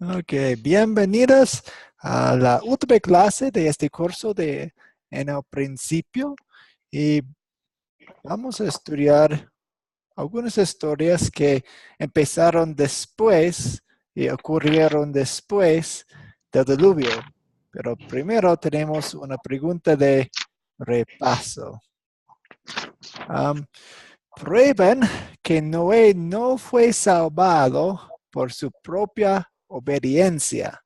Ok, bienvenidas a la última clase de este curso en el principio y vamos a estudiar algunas historias que empezaron después y ocurrieron después del diluvio. Pero primero tenemos una pregunta de repaso. Am, Prueban que Noé no fue salvado por su propia obediencia.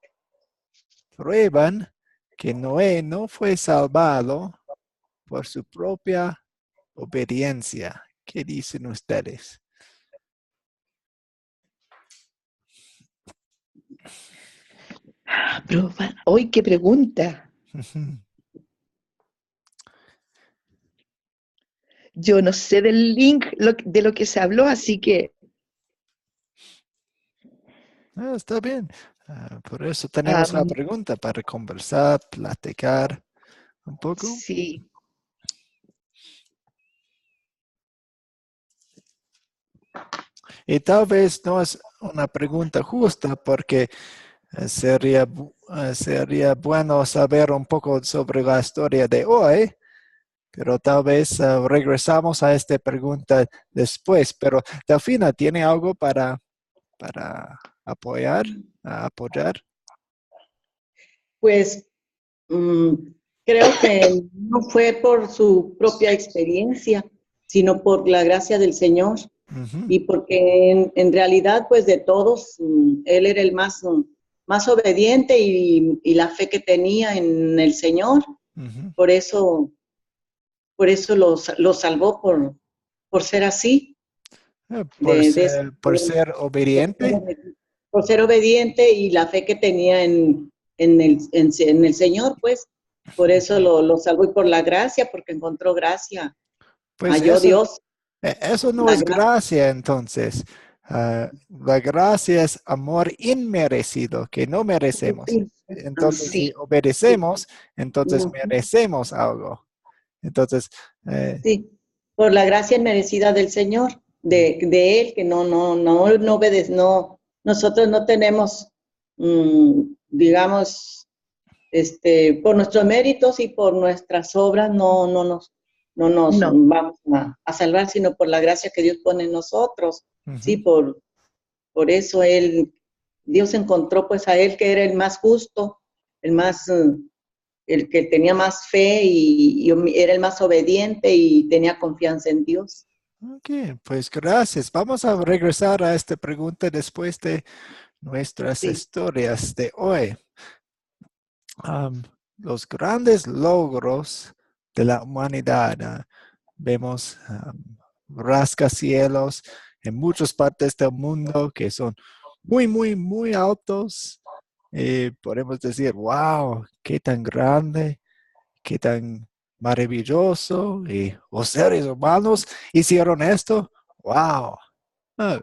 Prueban que Noé no fue salvado por su propia obediencia. ¿Qué dicen ustedes? Hoy, qué pregunta. Yo no sé del link de lo que se habló, así que Está bien. Por eso tenemos la am, pregunta para conversar, platicar un poco. sí. Y tal vez no es una pregunta justa porque sería bueno saber un poco sobre la historia de hoy, pero tal vez regresamos a esta pregunta después. Pero Delfina, ¿tiene algo para apoyar? Pues mm, creo que no fue por su propia experiencia, sino por la gracia del Señor Ujú, y porque en realidad, pues de todos, él era el más obediente y la fe que tenía en el Señor, ujú. por eso, lo salvó por ser así, Por de, de, por ser obediente. por ser obediente y la fe que tenía en el Señor, pues, por eso lo salvó y por la gracia, porque encontró gracia. Pues Halló Dios eso no la es gracia. gracia entonces. La gracia es amor inmerecido que no merecemos. Sí, Entonces, ajá, si Sí, sí, obedecemos, entonces ujú, merecemos algo. Entonces, eh, sí, por la gracia inmerecida del Señor, mm, de Él, que no obedece, no, nosotros no tenemos, digamos, por nuestros méritos y por nuestras obras no nos no, vamos a salvar, sino por la gracia que Dios pone en nosotros. Sí, ujú. por eso Dios encontró pues a él que era el más justo, el que tenía más fe y era el más obediente y tenía confianza en Dios. Ok, pues gracias. Vamos a regresar a esta pregunta después de nuestras Sí, historias de hoy. Am, los grandes logros de la humanidad. Vemos rascacielos en muchas partes del mundo que son muy, muy, muy altos. Podemos decir, wow, qué tan grande, qué tan maravilloso. Y los seres humanos hicieron esto. Wow. Ah,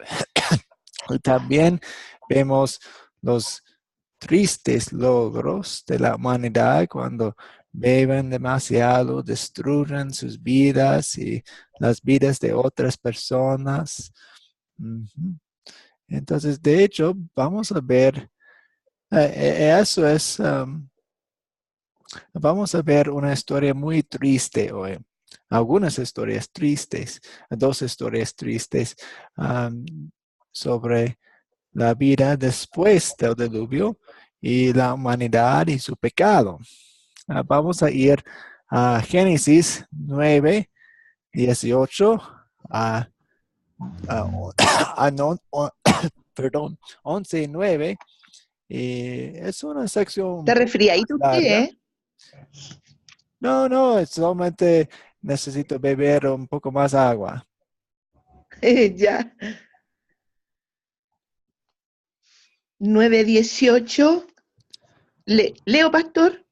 y también vemos los tristes logros de la humanidad cuando beben demasiado, destruyen sus vidas y las vidas de otras personas. Ujú. Entonces, de hecho, vamos a ver, vamos a ver una historia muy triste hoy. Algunas historias tristes, dos historias tristes um, sobre la vida después del diluvio y la humanidad y su pecado. Vamos a ir a Génesis 9, 18 a, a, perdón, 11 y 9. Y es una sección un está poco más resfriadito usted, larga. ¿eh? No, no, solamente necesito beber un poco más agua. Ya. 9:18. Leo, pastor.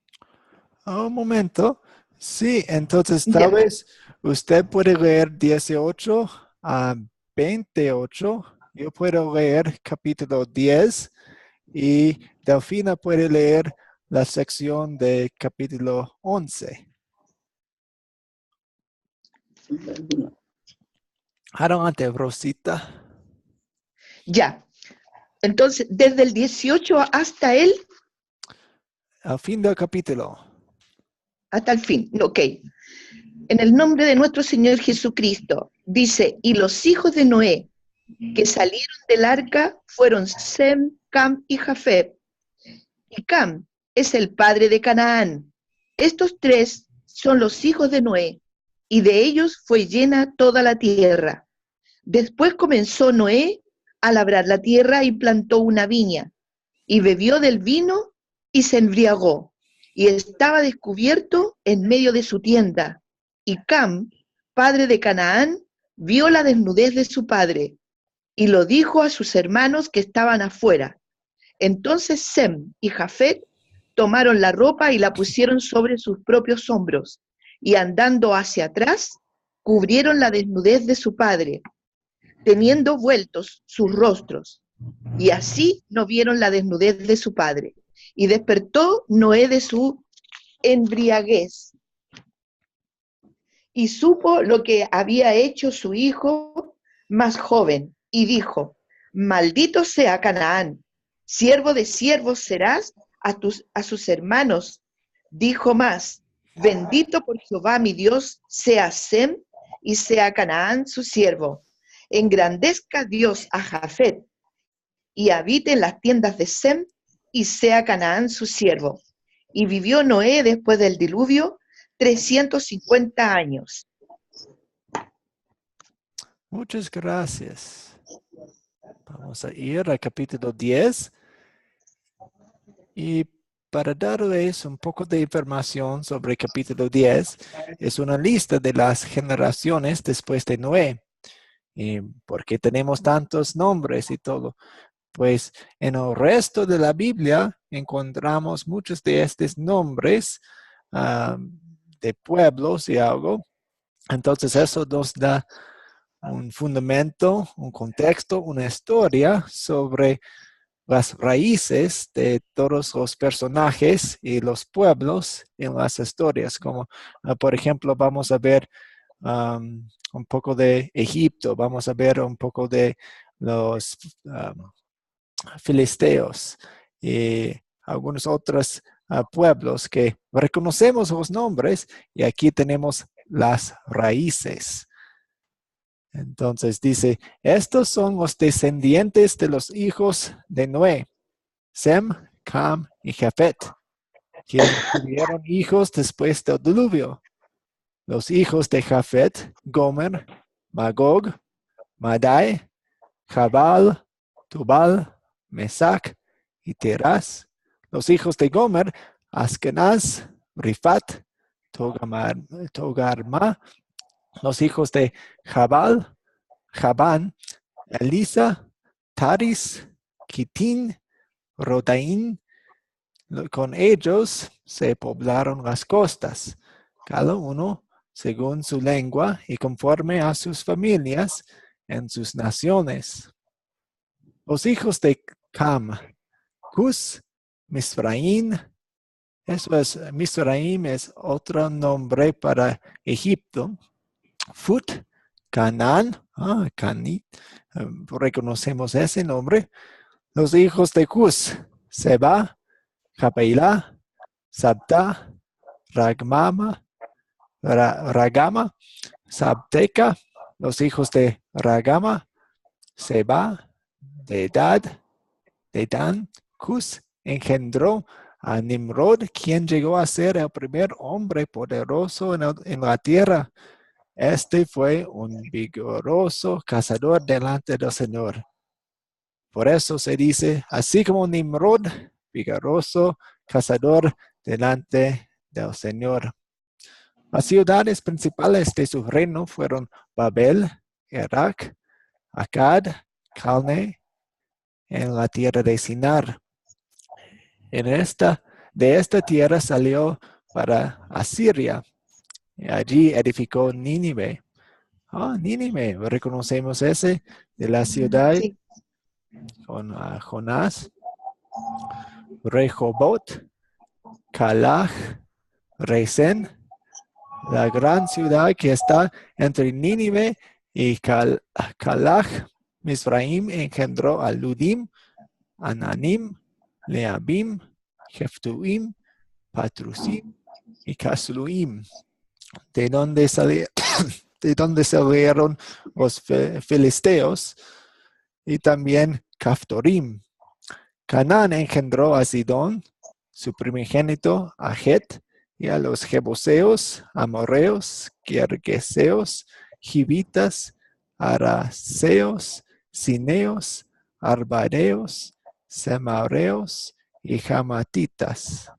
Un momento. Sí, entonces tal Ya. vez usted puede leer 18 a 28. Yo puedo leer capítulo 10 y Delfina puede leer la sección de capítulo 11. Adelante, Rosita. Ya. Entonces, desde el 18 hasta Al fin del capítulo. hasta el fin. Ok. En el nombre de nuestro Señor Jesucristo, dice, y los hijos de Noé que salieron del arca fueron Sem, Cam y Jafet. Y Cam es el padre de Canaán. Estos tres son los hijos de Noé, y de ellos fue llena toda la tierra. Después comenzó Noé a labrar la tierra y plantó una viña, y bebió del vino y se embriagó, y estaba descubierto en medio de su tienda. Y Cam, padre de Canaán, vio la desnudez de su padre, y lo dijo a sus hermanos que estaban afuera. Entonces Sem y Jafet tomaron la ropa y la pusieron sobre sus propios hombros, y andando hacia atrás, cubrieron la desnudez de su padre, teniendo vueltos sus rostros. Y así no vieron la desnudez de su padre. Y despertó Noé de su embriaguez, y supo lo que había hecho su hijo más joven, y dijo, maldito sea Canaán, siervo de siervos serás a sus hermanos. Dijo más, bendito por Jehová mi Dios sea Sem, y sea Canaán su siervo. Engrandezca Dios a Jafet, y habite en las tiendas de Sem, y sea Canaán su siervo. Y vivió Noé después del diluvio 350 años. Muchas gracias. Vamos a ir al capítulo 10. Y para darles un poco de información sobre el capítulo 10, es una lista de las generaciones después de Noé. ¿Y por qué tenemos tantos nombres y todo? Pues en el resto de la Biblia encontramos muchos de estos nombres de pueblos y algo. Entonces eso nos da un fundamento, un contexto, una historia sobre las raíces de todos los personajes y los pueblos en las historias. Como por ejemplo vamos a ver un poco de Egipto, vamos a ver un poco de los filisteos y algunos otros pueblos que reconocemos los nombres, y aquí tenemos las raíces. Entonces dice, estos son los descendientes de los hijos de Noé, Sem, Cam y Jafet, quienes tuvieron hijos después del diluvio. Los hijos de Jafet, Gomer, Magog, Madai, Jabal, Tubal, Mesac y Tiras. Los hijos de Gomer, Askenaz, Rifat, Togarma. Los hijos de Jabal, Jaban, Elisa, Taris, Kitín, Rodaín. Con ellos se poblaron las costas, cada uno según su lengua y conforme a sus familias en sus naciones. Los hijos de Cam, Cus, Misraim. Misraim es otro nombre para Egipto. Fut, Canaán, Canit, reconocemos ese nombre. Los hijos de Cus, Seba, Jabeila, Sabta, Ragama, Sabteca. Los hijos de Ragama, Seba, Dedad, Dedan. Cus engendró a Nimrod, quien llegó a ser el primer hombre poderoso en la tierra. Este fue un vigoroso cazador delante del Señor. Por eso se dice, así como Nimrod, vigoroso cazador delante del Señor. Las ciudades principales de su reino fueron Babel, Erech, Akkad, Calne, en la tierra de Sinar. De esta tierra salió para Asiria. Y allí edificó Nínive. Nínive, reconocemos ese de la ciudad Sí. con Jonás, Rehobot, Calaj, Resen, la gran ciudad que está entre Nínive y Calaj. Misraim engendró a Ludim, Ananim, Leabim, Jeftuim, Patrusim y Casluim. ¿De dónde salieron los filisteos? Y también Caftorim. Canaán engendró a Sidón, su primogénito, a Het, y a los jebuseos, amorreos, gergeseos, givitas, araseos, cineos, arbareos, semareos y jamatitas.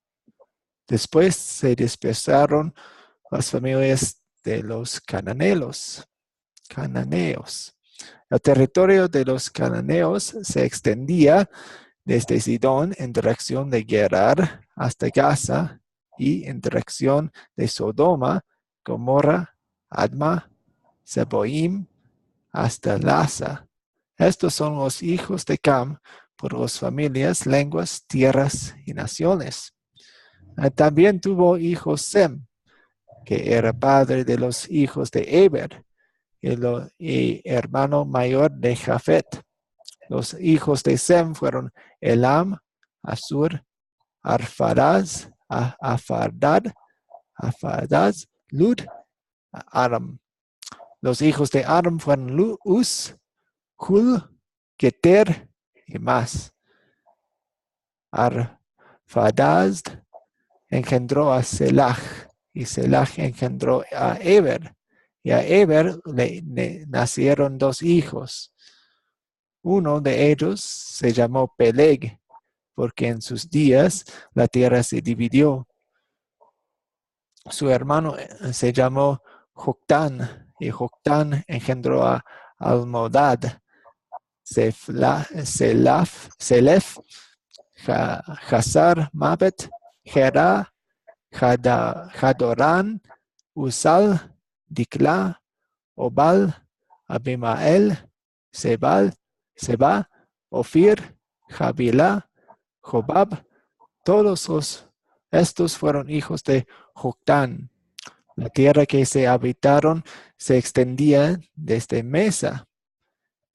Después se dispersaron las familias de los cananeos. El territorio de los cananeos se extendía desde Sidón en dirección de Gerar hasta Gaza y en dirección de Sodoma, Gomorra, Adma, Seboim, hasta Lasa. Estos son los hijos de Cam por las familias, lenguas, tierras y naciones. También tuvo hijos Sem, que era padre de los hijos de Eber y hermano mayor de Jafet. Los hijos de Sem fueron Elam, Asur, Arfaraz, Afardaz, Lud, Aram. Los hijos de Aram fueron Uz, Hul, Geter y más. Arfadaz engendró a Selach y Selach engendró a Eber. Y a Eber le nacieron dos hijos. Uno de ellos se llamó Peleg, porque en sus días la tierra se dividió. Su hermano se llamó Joctán, y Joctán engendró a Almodad, Selef, Hazar, Mabet, Gerá, Jadorán, Usal, Dikla, Obal, Abimael, Seba, Ofir, Jabilá, Jobab. Todos estos fueron hijos de Joctán. La tierra que se habitaron se extendía desde Mesa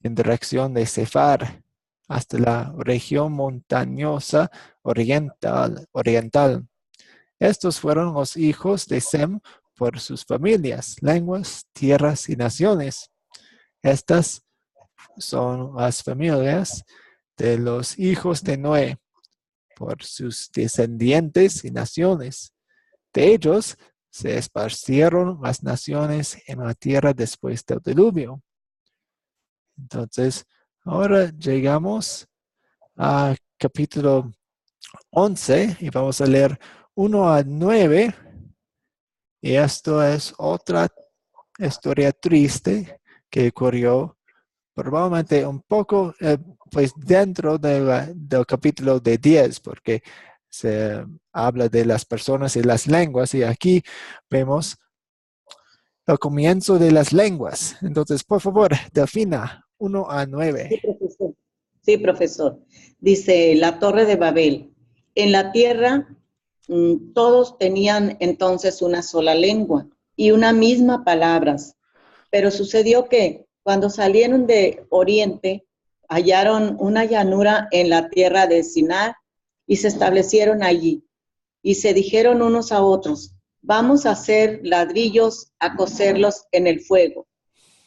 en dirección de Sefar hasta la región montañosa oriental. Estos fueron los hijos de Sem por sus familias, lenguas, tierras y naciones. Estas son las familias de los hijos de Noé por sus descendientes y naciones. De ellos se esparcieron las naciones en la tierra después del diluvio. Entonces, ahora llegamos a capítulo 11 y vamos a leer 1 a 9. Y esto es otra historia triste que ocurrió probablemente un poco pues dentro del capítulo de 10, porque se habla de las personas y las lenguas, y aquí vemos el comienzo de las lenguas. Entonces, por favor, Delfina, 1 a 9. Sí, profesor. Sí, profesor. Dice, la Torre de Babel. En la tierra, todos tenían entonces una sola lengua y una misma palabras. Pero sucedió que cuando salieron de Oriente, hallaron una llanura en la tierra de Sinar y se establecieron allí. Y se dijeron unos a otros, vamos a hacer ladrillos a cocerlos en el fuego.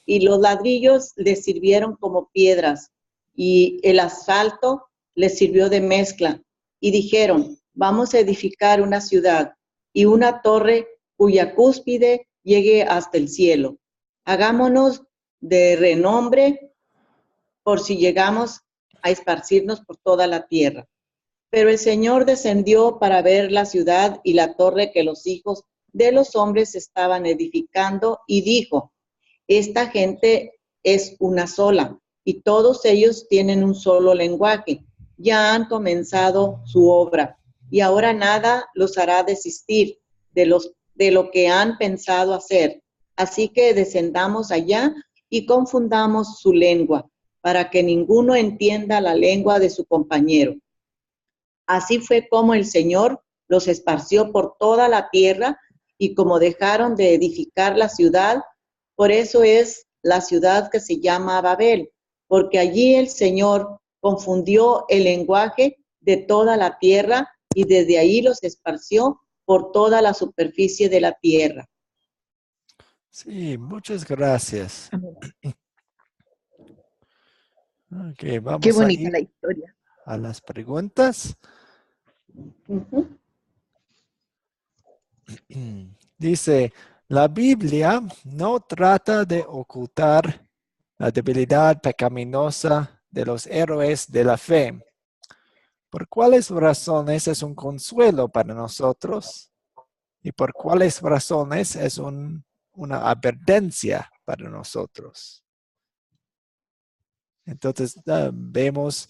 Y los ladrillos les sirvieron como piedras y el asfalto les sirvió de mezcla. Y dijeron, vamos a edificar una ciudad y una torre cuya cúspide llegue hasta el cielo. Hagámonos de renombre por si llegamos a esparcirnos por toda la tierra. Pero el Señor descendió para ver la ciudad y la torre que los hijos de los hombres estaban edificando y dijo, esta gente es una sola y todos ellos tienen un solo lenguaje. Ya han comenzado su obra y ahora nada los hará desistir de lo que han pensado hacer. Así que descendamos allá y confundamos su lengua para que ninguno entienda la lengua de su compañero. Así fue como el Señor los esparció por toda la tierra y como dejaron de edificar la ciudad, por eso es la ciudad que se llama Babel, porque allí el Señor confundió el lenguaje de toda la tierra y desde ahí los esparció por toda la superficie de la tierra. Sí, muchas gracias. Amén. Ok, Qué vamos a bonita ir la historia. a las preguntas. Ujú. Dice, la Biblia no trata de ocultar la debilidad pecaminosa de los héroes de la fe. ¿Por cuáles razones es un consuelo para nosotros? ¿Y por cuáles razones es una advertencia para nosotros? Entonces, vemos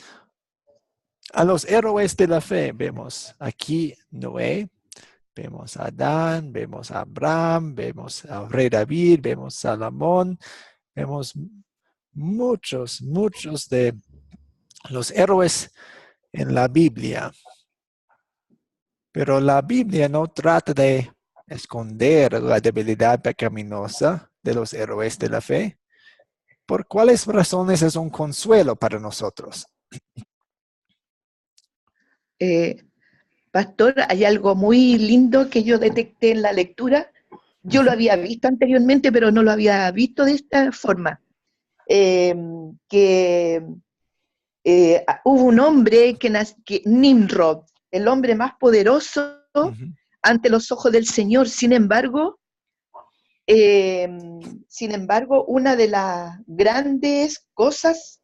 a los héroes de la fe. Vemos aquí Noé, vemos a Adán, vemos a Abraham, vemos al rey David, vemos a Salomón, vemos muchos de los héroes en la Biblia. Pero la Biblia no trata de esconder la debilidad pecaminosa de los héroes de la fe. ¿Por cuáles razones es un consuelo para nosotros? Eh, Pastor, hay algo muy lindo que yo detecté en la lectura. Yo lo había visto anteriormente, pero no lo había visto de esta forma. Que hubo un hombre que Nimrod, el hombre más poderoso Ujú. ante los ojos del Señor. Sin embargo, una de las grandes cosas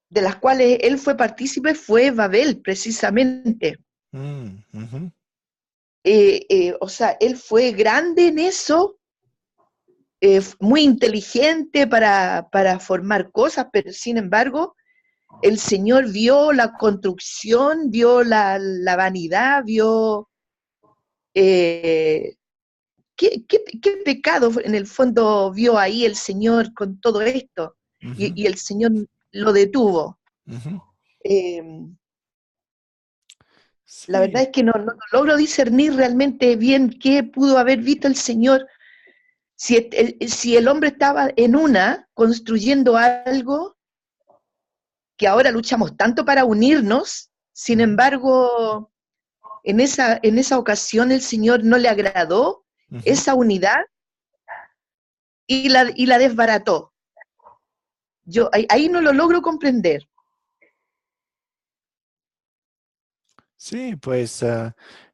de las cuales él fue partícipe fue Babel, precisamente. Ujú. O sea, él fue grande en eso, muy inteligente para formar cosas, pero sin embargo, el Señor vio la construcción, vio la vanidad, vio eh, qué pecado en el fondo vio ahí el Señor con todo esto, Ujú. y el Señor lo detuvo. Ujú. Eh, la verdad Sí, es que no logro discernir realmente bien qué pudo haber visto el Señor. Si el hombre estaba en construyendo algo, que ahora luchamos tanto para unirnos, sin ujú, embargo, en esa ocasión el Señor no le agradó ujú. esa unidad y la desbarató. Yo ahí no lo logro comprender. Sí, pues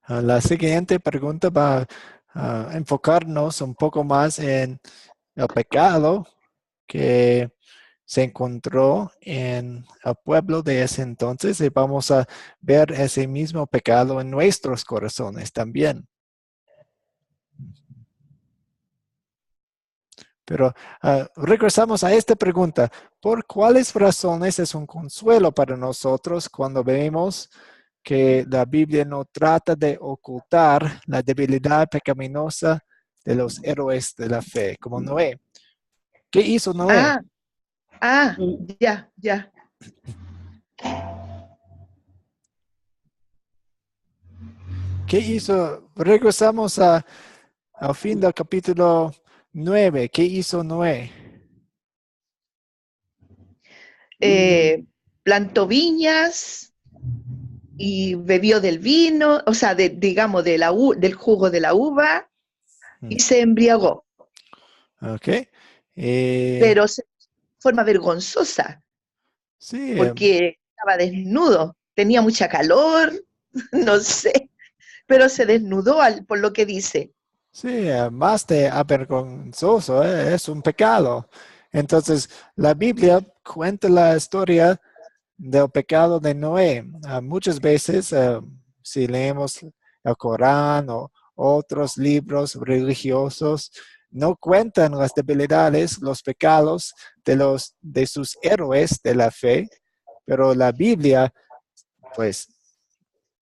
la siguiente pregunta va a enfocarnos un poco más en el pecado que se encontró en el pueblo de ese entonces y vamos a ver ese mismo pecado en nuestros corazones también. Pero regresamos a esta pregunta. ¿Por cuáles razones es un consuelo para nosotros cuando vemos que la Biblia no trata de ocultar la debilidad pecaminosa de los héroes de la fe, como Noé? ¿Qué hizo Noé? Ah, ah, Mm. ya, ya. ¿Qué hizo? Regresamos al fin del capítulo 9. ¿Qué hizo Noé? Eh, Plantó viñas y bebió del vino, o sea, digamos, del jugo de la uva Mm, y se embriagó, Ok. Eh, pero de forma vergonzosa, sí, porque estaba desnudo, tenía mucha calor, no sé, pero se desnudó por lo que dice. sí, más de avergonzoso, es un pecado. Entonces, la Biblia cuenta la historia del pecado de Noé. Muchas veces, si leemos el Corán o otros libros religiosos, no cuentan las debilidades, los pecados de sus héroes de la fe, pero la Biblia, pues,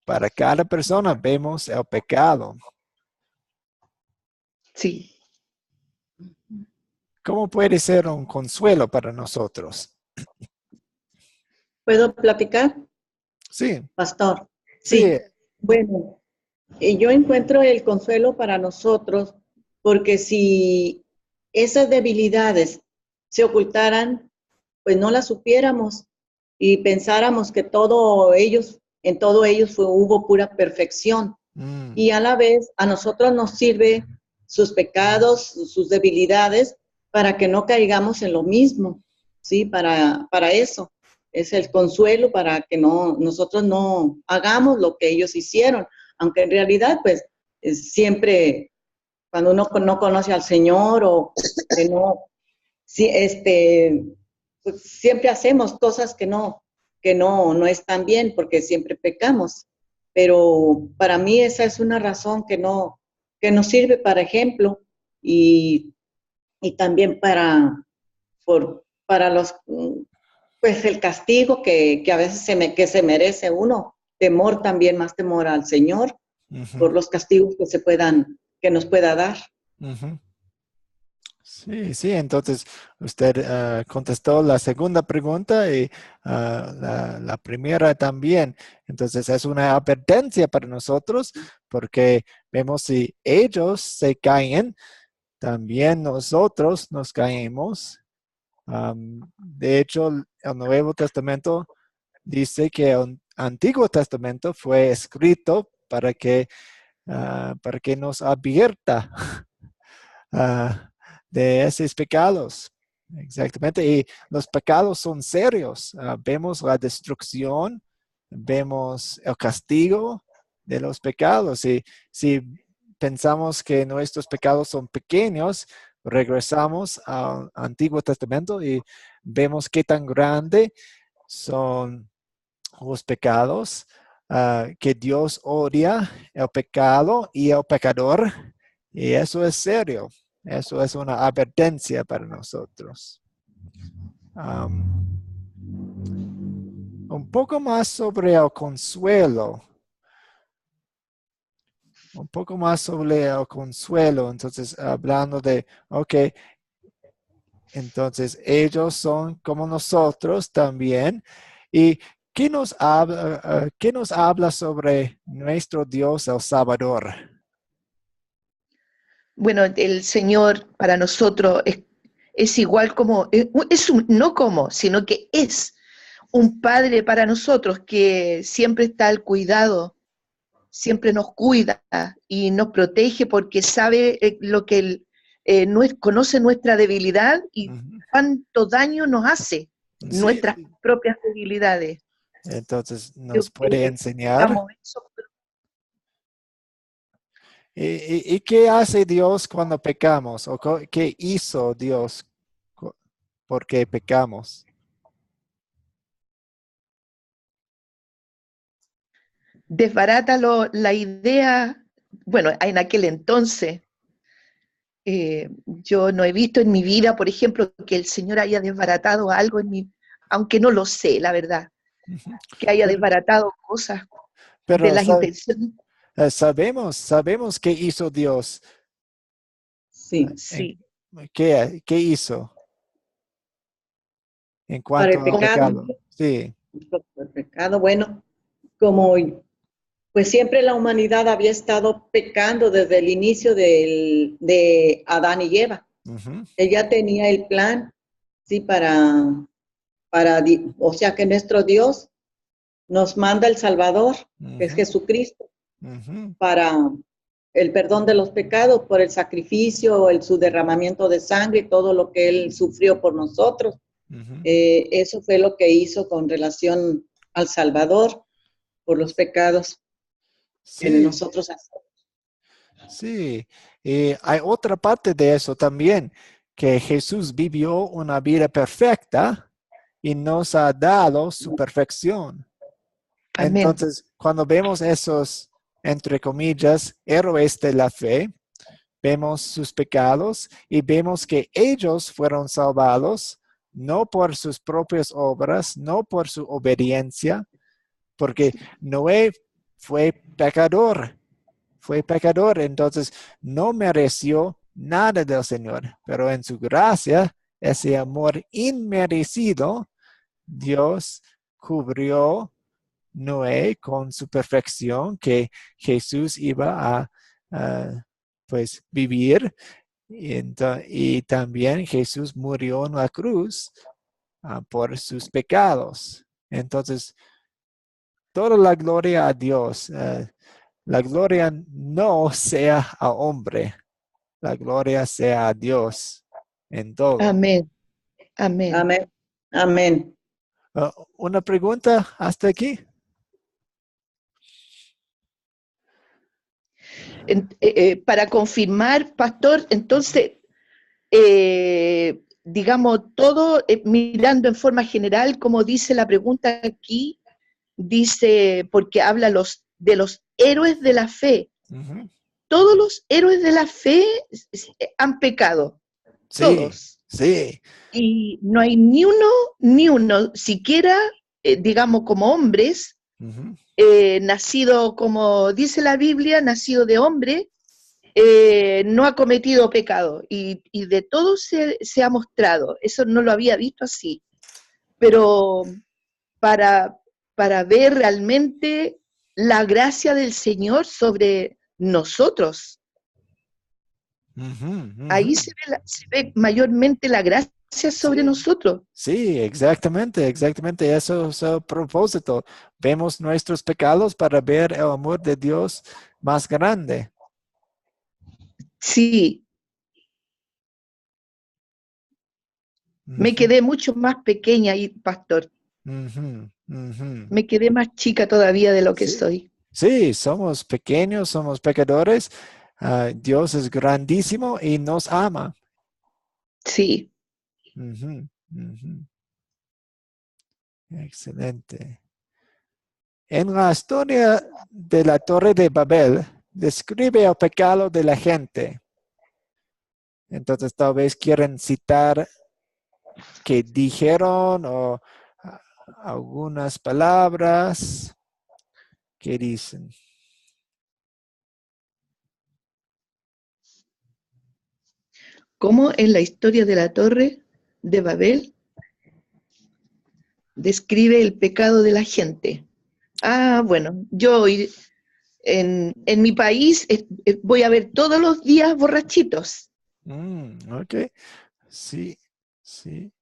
para cada persona vemos el pecado. Sí. ¿Cómo puede ser un consuelo para nosotros? ¿Puedo platicar, Sí, pastor? sí. Sí. Bueno, yo encuentro el consuelo para nosotros porque si esas debilidades se ocultaran, pues no las supiéramos. y pensáramos que en todo ellos hubo pura perfección. Y a la vez a nosotros nos sirve sus pecados, sus debilidades, para que no caigamos en lo mismo, ¿sí? Para eso. Es el consuelo para que nosotros no hagamos lo que ellos hicieron, aunque en realidad, pues, siempre, cuando uno no conoce al Señor o que no, sí, pues, siempre hacemos cosas que no están bien, porque siempre pecamos. Pero para mí esa es una razón que nos sirve para ejemplo y, y también para pues el castigo que a veces que se merece uno, temor también, más temor al Señor, por los castigos que nos pueda dar. Ujú. Sí, sí, entonces usted contestó la segunda pregunta y la primera también. Entonces es una advertencia para nosotros porque vemos si ellos se caen, también nosotros nos caemos. De hecho, el Nuevo Testamento dice que el Antiguo Testamento fue escrito para que nos advierta de esos pecados. Exactamente. Y los pecados son serios. Vemos la destrucción, vemos el castigo de los pecados. Y si pensamos que nuestros pecados son pequeños, regresamos al Antiguo Testamento y vemos qué tan grande son los pecados, que Dios odia el pecado y el pecador. Y eso es serio. Eso es una advertencia para nosotros. Un poco más sobre el consuelo. Un poco más sobre el consuelo. Entonces, hablando de, ok, entonces ellos son como nosotros también. ¿Y qué nos habla sobre nuestro Dios, el Salvador? Bueno, el Señor para nosotros es igual como, no como, sino que es un Padre para nosotros que siempre está al cuidado, siempre nos cuida y nos protege porque sabe lo que conoce nuestra debilidad y Ujú. cuánto daño nos hace Sí, nuestras propias debilidades. entonces Creo nos puede que enseñar. digamos eso. ¿Y qué hace Dios cuando pecamos? ¿O qué hizo Dios porque pecamos? Desbarata la idea, bueno, en aquel entonces, yo no he visto en mi vida, por ejemplo, que el Señor haya desbaratado algo en mi, aunque no lo sé, la verdad, Ujú. que haya Pero, desbaratado cosas de pero las intenciones. sabemos qué hizo Dios. Sí, En- Sí, ¿Qué hizo en para cuanto el al pecado, pecado? Sí. el pecado, bueno, como pues siempre la humanidad había estado pecando desde el inicio de Adán y Eva. Ujú, Él ya tenía el plan, sí, o sea que nuestro Dios nos manda el Salvador, que es ujú, Jesucristo, ujú, para el perdón de los pecados, por el sacrificio, su derramamiento de sangre, todo lo que Él sufrió por nosotros. ujú. Eso fue lo que hizo con relación al Salvador, por los pecados que Sí, nosotros hacemos. sí. Y hay otra parte de eso también, que Jesús vivió una vida perfecta y nos ha dado su perfección. amén. Entonces, cuando vemos esos, entre comillas, héroes de la fe, vemos sus pecados y vemos que ellos fueron salvados no por sus propias obras, no por su obediencia, porque Noé fue pecador, entonces no mereció nada del Señor, pero en su gracia, ese amor inmerecido, Dios cubrió Noé con su perfección que Jesús iba pues vivir y también Jesús murió en la cruz por sus pecados. Entonces, toda la gloria a Dios. La gloria no sea a hombre, la gloria sea a Dios en todo. Amén. Amén. Amén. Amén. Una pregunta hasta aquí. Para confirmar, pastor, entonces, digamos, todo mirando en forma general, como dice la pregunta aquí, dice, porque habla de los héroes de la fe. Ujú. Todos los héroes de la fe han pecado, Sí, todos. sí. Y no hay ni uno, siquiera, digamos, como hombres, Ujú. nacido, como dice la Biblia, nacido de hombre, no ha cometido pecado. Y de todo se ha mostrado. Eso no lo había visto así. Pero para, para ver realmente la gracia del Señor sobre nosotros. Ujú, Ahí ujú. se ve mayormente la gracia sobre Sí, nosotros. sí, exactamente, exactamente. Eso es el propósito. Vemos nuestros pecados para ver el amor de Dios más grande. Sí, me Ujú, quedé mucho más pequeña y, pastor, ujú, ujú. me quedé más chica todavía de lo que Sí, soy. sí, somos pequeños, somos pecadores. Dios es grandísimo y nos ama. Sí, Ujú, ujú. Excelente. En la historia de la Torre de Babel, describe el pecado de la gente. Entonces, tal vez quieren citar qué dijeron o algunas palabras que dicen. como en la historia de la Torre de Babel describe el pecado de la gente. Ah, bueno, yo en mi país voy a ver todos los días borrachitos, Ok, sí, sí.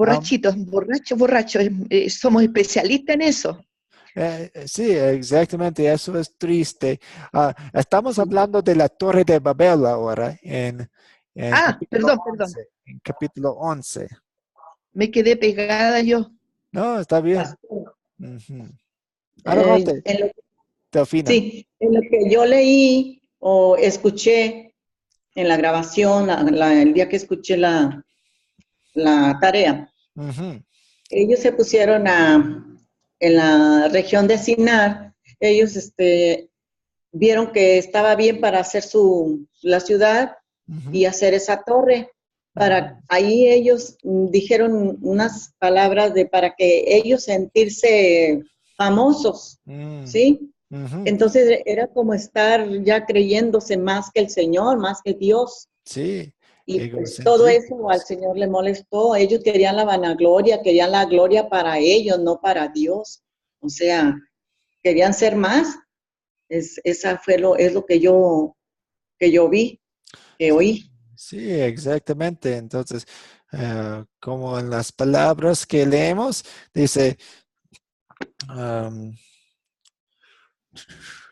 Am, borrachitos, borrachos, borrachos. Somos especialistas en eso. sí, exactamente, eso es triste. Estamos hablando de la Torre de Babel ahora en Ah, capítulo perdón, perdón. 11. En capítulo 11. Me quedé pegada yo. No, está bien. Pastor, Ujú. eh, Adelante, en lo, Delfina. sí, en lo que yo leí o escuché en la grabación, el día que escuché la tarea, Ujú, ellos se pusieron en la región de Sinar, ellos vieron que estaba bien para hacer la ciudad ujú, y hacer esa torre. ujú. Ahí ellos dijeron unas palabras para que ellos sentirse famosos, Mm, ¿sí? ujú. Entonces era como estar ya creyéndose más que el Señor, más que Dios. Sí, Y pues todo eso al egocentristas. Señor le molestó. Ellos querían la vanagloria, querían la gloria para ellos, no para Dios. O sea, querían ser más. Esa es lo que yo vi, que Sí, oí. sí, exactamente. Entonces, como en las palabras que leemos, dice, am,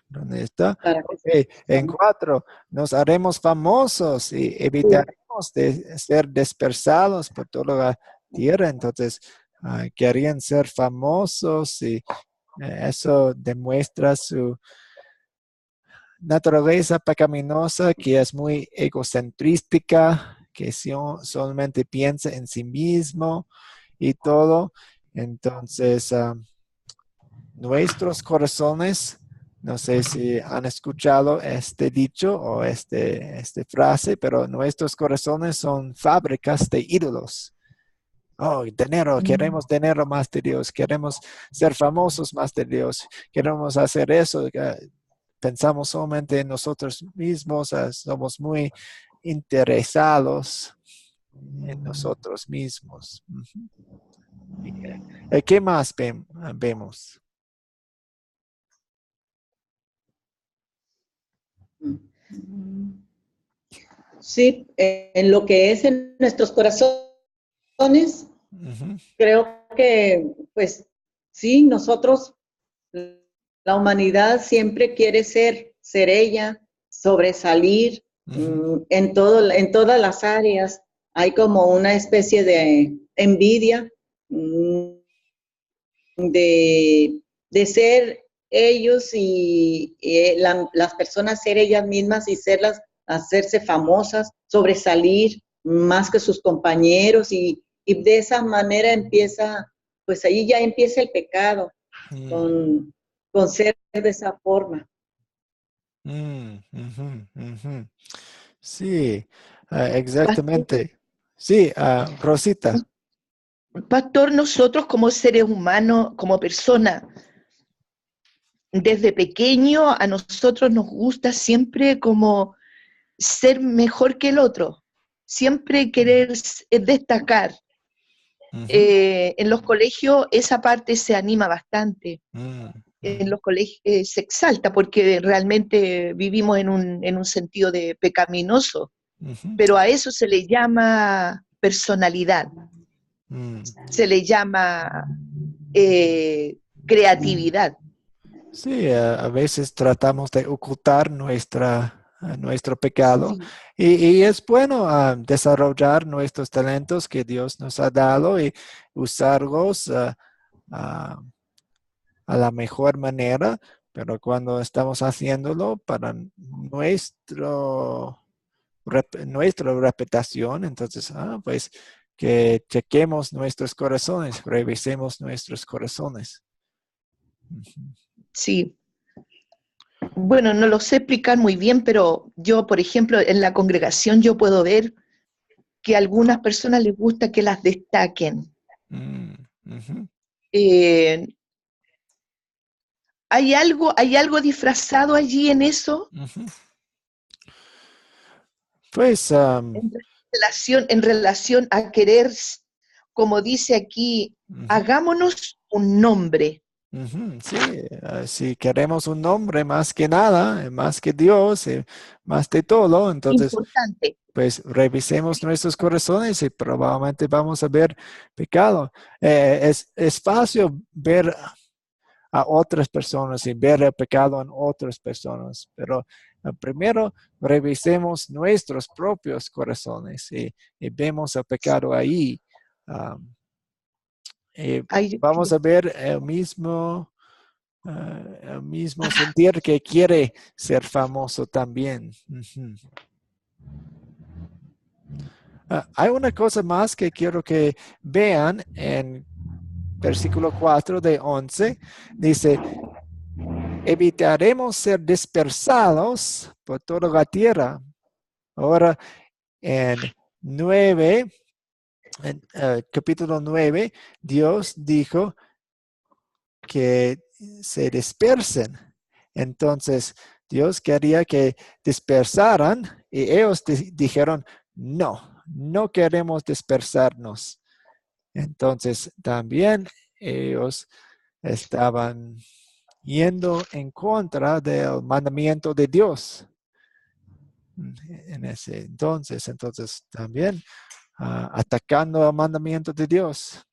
¿dónde está? Para que Ok, en 4, nos haremos famosos y evitaremos de ser dispersados por toda la tierra. Entonces, querían ser famosos y eso demuestra su naturaleza pecaminosa que es muy egocentrística, que solamente piensa en sí mismo y todo. Entonces, nuestros corazones, no sé si han escuchado este dicho o este frase, pero nuestros corazones son fábricas de ídolos. Oh, dinero, queremos dinero más de Dios, queremos ser famosos más de Dios, queremos hacer eso. Pensamos solamente en nosotros mismos, somos muy interesados en nosotros mismos. Ujú. ¿Qué más vemos? sí, en lo que es en nuestros corazones, Ujú, creo que pues sí, nosotros, la humanidad siempre quiere ser ella, sobresalir en todas las áreas. Hay como una especie de envidia, mm, de ser ellos las personas ser ellas mismas y hacerse famosas, sobresalir más que sus compañeros y de esa manera empieza, pues ahí ya empieza el pecado con ser de esa forma. Sí, Pastor, exactamente. Sí, Rosita. Pastor, nosotros como seres humanos, como personas, desde pequeño a nosotros nos gusta siempre como ser mejor que el otro, siempre querer destacar. Ujú, En los colegios esa parte se anima bastante. mm, En ujú, los colegios se exalta porque realmente vivimos en un sentido de pecaminoso, ujú, pero a eso se le llama personalidad, mm. se le llama creatividad. Sí, a veces tratamos de ocultar nuestro pecado Sí, y es bueno desarrollar nuestros talentos que Dios nos ha dado y usarlos a, a la mejor manera, pero cuando estamos haciéndolo para nuestra reputación, entonces, pues que chequemos nuestros corazones, revisemos nuestros corazones. Ujú. sí. Bueno, no lo sé explicar muy bien, pero yo, por ejemplo, en la congregación yo puedo ver que a algunas personas les gusta que las destaquen. Mm, ujú, Eh, hay algo disfrazado allí en eso? ujú. Pues, En relación a querer, como dice aquí, ujú, hagámonos un nombre. ujú, sí, si queremos un nombre más que nada, más que Dios, más de todo, entonces, Importante. pues revisemos nuestros corazones y probablemente vamos a ver pecado. Es fácil ver a otras personas y ver el pecado en otras personas. Pero primero revisemos nuestros propios corazones y vemos el pecado ahí. Um, y Ay, vamos a ver el mismo sentir que quiere ser famoso también. Ujú. Hay una cosa más que quiero que vean en versículo 4 de 11. Dice, evitaremos ser dispersados por toda la tierra. Ahora, en 9, capítulo 9, Dios dijo que se dispersen. Entonces, Dios quería que dispersaran y ellos dijeron, no, no queremos dispersarnos. Entonces, también ellos estaban yendo en contra del mandamiento de Dios en ese entonces. Entonces, también atacando el mandamiento de Dios,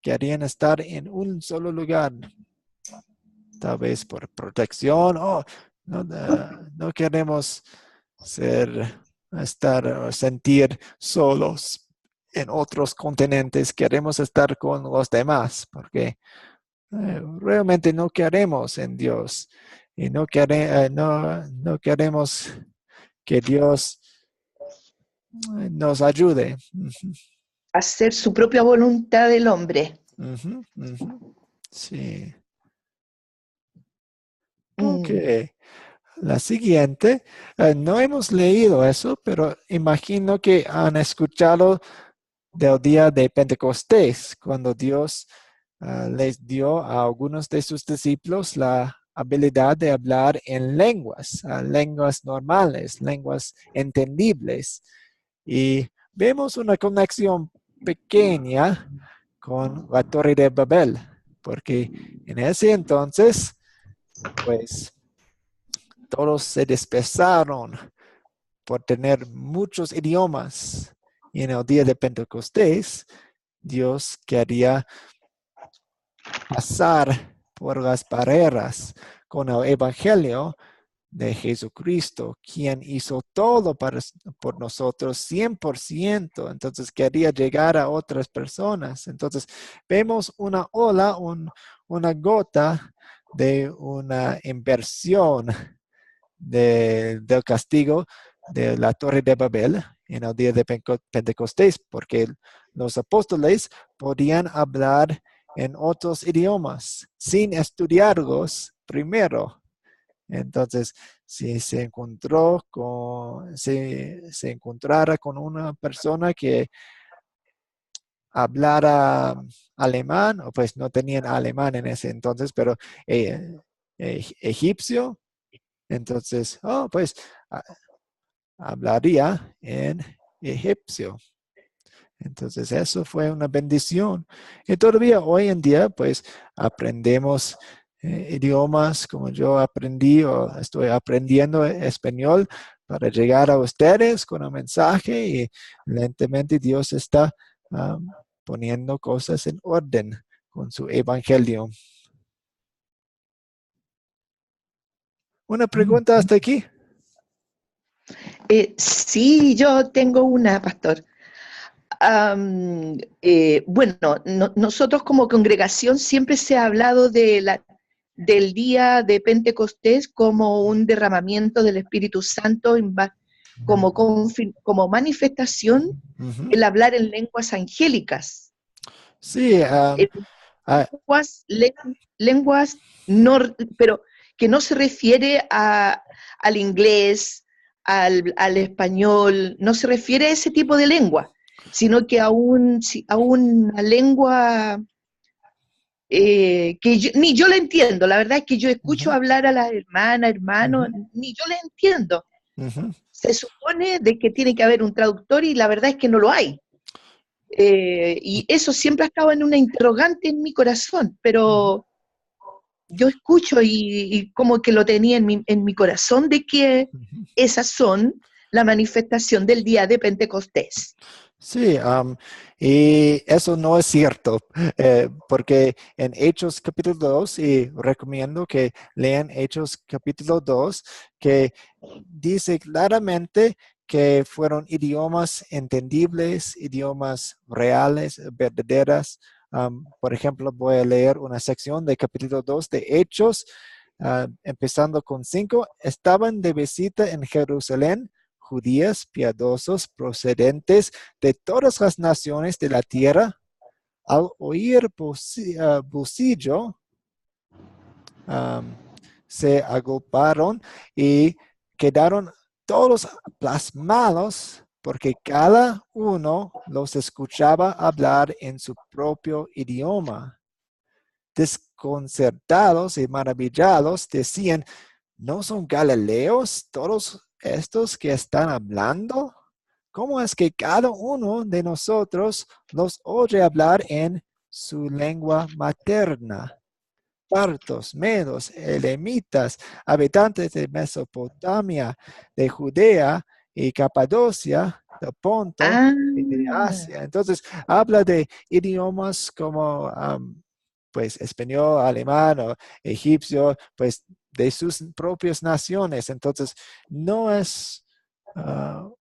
querían estar en un solo lugar, tal vez por protección o no, no queremos estar o sentir solos en otros continentes, queremos estar con los demás, porque realmente no queremos en Dios y no queremos que Dios nos ayude. hacer su propia voluntad del hombre. Ujú, ujú. Sí. Ok. Mm, La siguiente, no hemos leído eso, pero imagino que han escuchado del día de Pentecostés, cuando Dios les dio a algunos de sus discípulos la habilidad de hablar en lenguas, lenguas normales, lenguas entendibles. Y vemos una conexión pequeña con la Torre de Babel, porque en ese entonces, pues todos se dispersaron por tener muchos idiomas. Y en el día de Pentecostés, Dios quería pasar por las barreras con el Evangelio de Jesucristo, quien hizo todo por nosotros 100%. Entonces quería llegar a otras personas. Entonces vemos una ola, una gota de una inversión del castigo de la Torre de Babel en el día de Pentecostés, porque los apóstoles podían hablar en otros idiomas sin estudiarlos primero. Entonces, si se encontrara con una persona que hablara alemán, o pues no tenían alemán en ese entonces, pero egipcio, entonces, pues hablaría en egipcio. Entonces eso fue una bendición. Y todavía hoy en día, pues aprendemos idiomas como yo aprendí o estoy aprendiendo español para llegar a ustedes con un mensaje y lentamente Dios está poniendo cosas en orden con su evangelio. ¿Una pregunta hasta aquí? Sí, yo tengo una, pastor. Bueno, nosotros como congregación siempre se ha hablado del día de Pentecostés como un derramamiento del Espíritu Santo como manifestación, Ujú. el hablar en lenguas angélicas, Sí, en lenguas no, pero que no se refiere al inglés, al español, no se refiere a ese tipo de lengua, sino que a una lengua que ni yo la entiendo. La verdad es que yo escucho ujú, hablar a las hermanas, hermanos, ujú, ni yo la entiendo. ujú, Se supone de que tiene que haber un traductor y la verdad es que no lo hay. Y eso siempre ha estado en una interrogante en mi corazón, ujú. pero yo escucho y como que lo tenía en mi corazón de que Ujú. esas son la manifestación del día de Pentecostés. Sí, y eso no es cierto, porque en Hechos capítulo 2, y recomiendo que lean Hechos capítulo 2, que dice claramente que fueron idiomas entendibles, idiomas reales, verdaderas. Por ejemplo, voy a leer una sección de capítulo 2 de Hechos, empezando con 5. Estaban de visita en Jerusalén judíos piadosos procedentes de todas las naciones de la tierra. Al oír Busillo, se agolparon y quedaron todos plasmados porque cada uno los escuchaba hablar en su propio idioma. Desconcertados y maravillados decían, ¿no son galileos todos estos que están hablando? ¿Cómo es que cada uno de nosotros los oye hablar en su lengua materna? Partos, medos, elamitas, habitantes de Mesopotamia, de Judea y Capadocia, de Ponto Ah, y de Asia. Entonces, habla de idiomas como pues español, alemán o egipcio, pues de sus propias naciones. Entonces, no es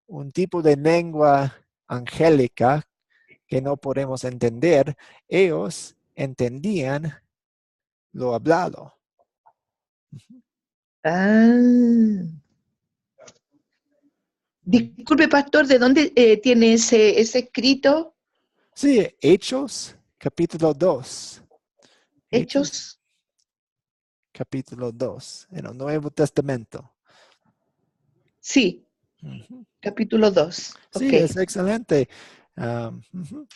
un tipo de lengua angélica que no podemos entender. Ellos entendían lo hablado. ah. Disculpe, pastor, ¿de dónde tiene ese escrito? Sí, Hechos, capítulo 2. Hechos, Hechos. capítulo 2, en el Nuevo Testamento. Sí, Ujú. capítulo 2. Ok. Sí, es excelente. Ujú.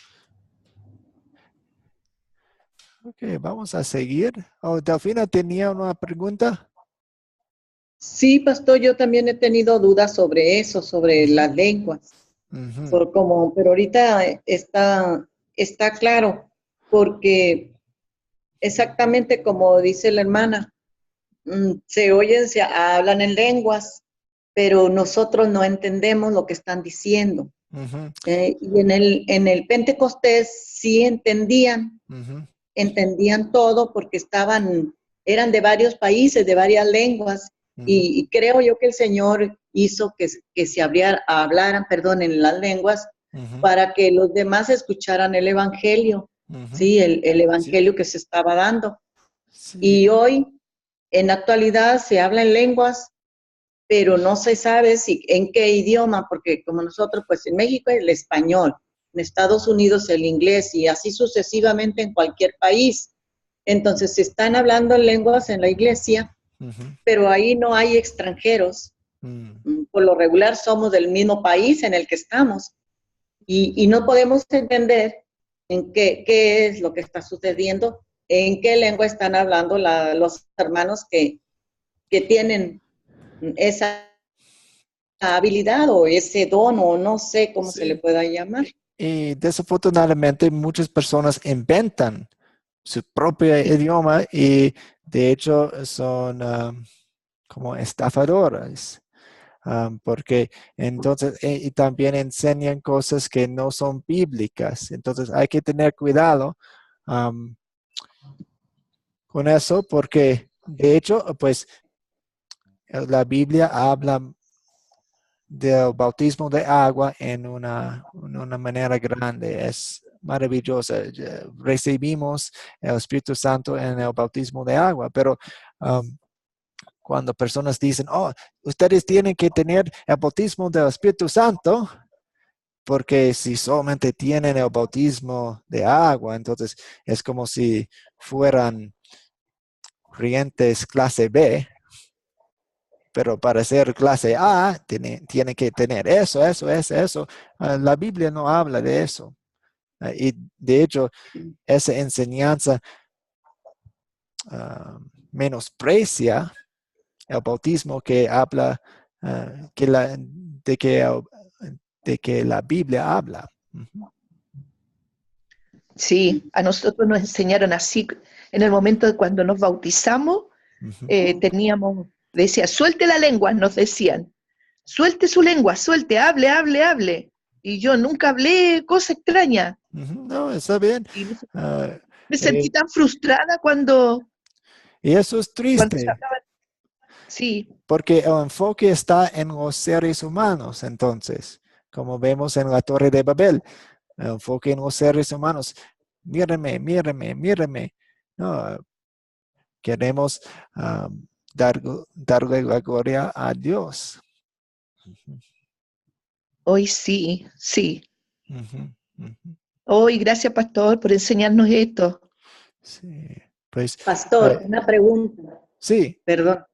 Ok, vamos a seguir. Oh, Delfina tenía una pregunta. Sí, pastor, yo también he tenido dudas sobre eso, sobre Ujú, las lenguas. ujú, Pero ahorita está claro, porque exactamente como dice la hermana, se oyen, se hablan en lenguas, pero nosotros no entendemos lo que están diciendo. ujú, Y en el Pentecostés sí entendían, ujú, entendían todo porque eran de varios países, de varias lenguas, y creo yo que el Señor hizo que se hablaran, perdón, en las lenguas para que los demás escucharan el Evangelio, ¿sí? El Evangelio que se estaba dando. Sí. Y hoy, en la actualidad, se habla en lenguas, pero no se sabe en qué idioma, porque como nosotros, pues en México el español, en Estados Unidos el inglés y así sucesivamente en cualquier país. Entonces se están hablando en lenguas en la iglesia, pero ahí no hay extranjeros. Por lo regular somos del mismo país en el que estamos y no podemos entender en qué es lo que está sucediendo, en qué lengua están hablando los hermanos que tienen esa habilidad o ese don o no sé cómo se le pueda llamar. Y desafortunadamente muchas personas inventan su propio idioma y de hecho son como estafadoras. Porque entonces, y también enseñan cosas que no son bíblicas. Entonces hay que tener cuidado con eso porque de hecho, pues la Biblia habla del bautismo de agua en una manera grande. Es maravillosa. Recibimos el Espíritu Santo en el bautismo de agua, pero cuando personas dicen, oh, ustedes tienen que tener el bautismo del Espíritu Santo, porque si solamente tienen el bautismo de agua, entonces es como si fueran creyentes clase B, pero para ser clase A tiene que tener eso. La Biblia no habla de eso. Y de hecho, esa enseñanza menosprecia el bautismo que habla, de que la Biblia habla. Sí, a nosotros nos enseñaron así. En el momento de cuando nos bautizamos, decía, suelte la lengua, nos decían, suelte su lengua, suelte, hable. Y yo nunca hablé cosa extraña. No, está bien. Y Uh, me sentí tan frustrada cuando y eso es se triste, hablaba. Sí, porque el enfoque está en los seres humanos, entonces, como vemos en la Torre de Babel, el enfoque en los seres humanos. Míreme. No, queremos darle la gloria a Dios. hoy sí. Ujú, ujú. Hoy, gracias, pastor, por enseñarnos esto. Sí, pues, Pastor, una pregunta, sí. perdón.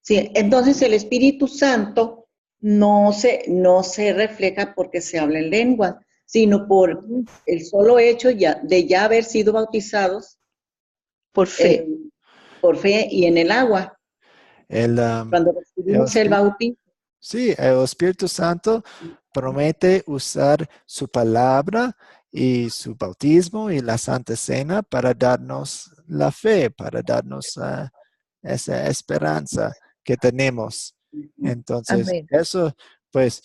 Sí, entonces el Espíritu Santo no se refleja porque se habla en lengua, sino por el solo hecho de ya haber sido bautizados Por fe. por fe y en el agua, El, cuando el recibimos el bautismo. Sí, el Espíritu Santo promete usar su palabra y su bautismo y la Santa Cena para darnos la fe, para darnos esa esperanza que tenemos. Entonces, Amén. eso, pues,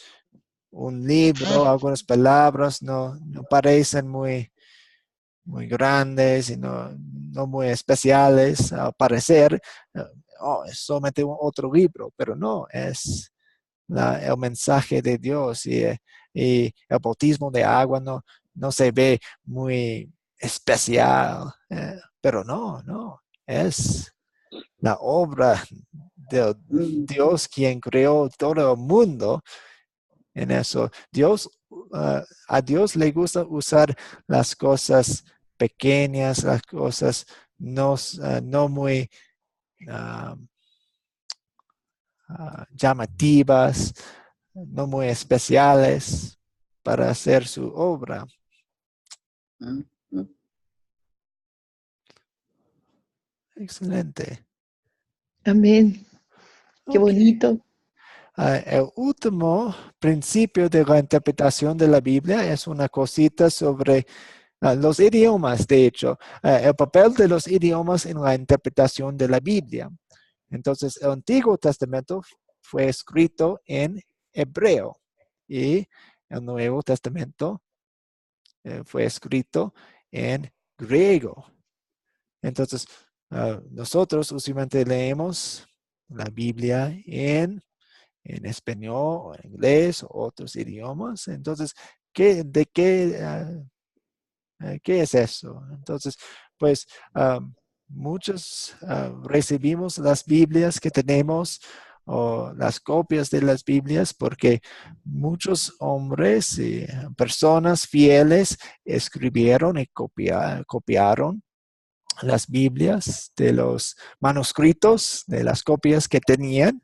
un libro, algunas palabras no parecen muy grandes y no muy especiales al parecer. Oh, es solamente otro libro, pero no, es el mensaje de Dios y el bautismo de agua no se ve muy especial, pero no, es la obra de Dios quien creó todo el mundo en eso. A Dios le gusta usar las cosas pequeñas, las cosas no muy uh, llamativas, no muy especiales para hacer su obra. Excelente. Amén. Qué Ok. bonito. El último principio de la interpretación de la Biblia es una cosita sobre los idiomas, de hecho, el papel de los idiomas en la interpretación de la Biblia. Entonces, el Antiguo Testamento fue escrito en hebreo y el Nuevo Testamento fue escrito en griego. Entonces, nosotros usualmente leemos la Biblia en español, o en inglés, o otros idiomas. Entonces, ¿de qué es eso? Entonces, pues muchos recibimos las Biblias que tenemos o las copias de las Biblias porque muchos hombres y personas fieles escribieron y copiaron las Biblias de los manuscritos, de las copias que tenían.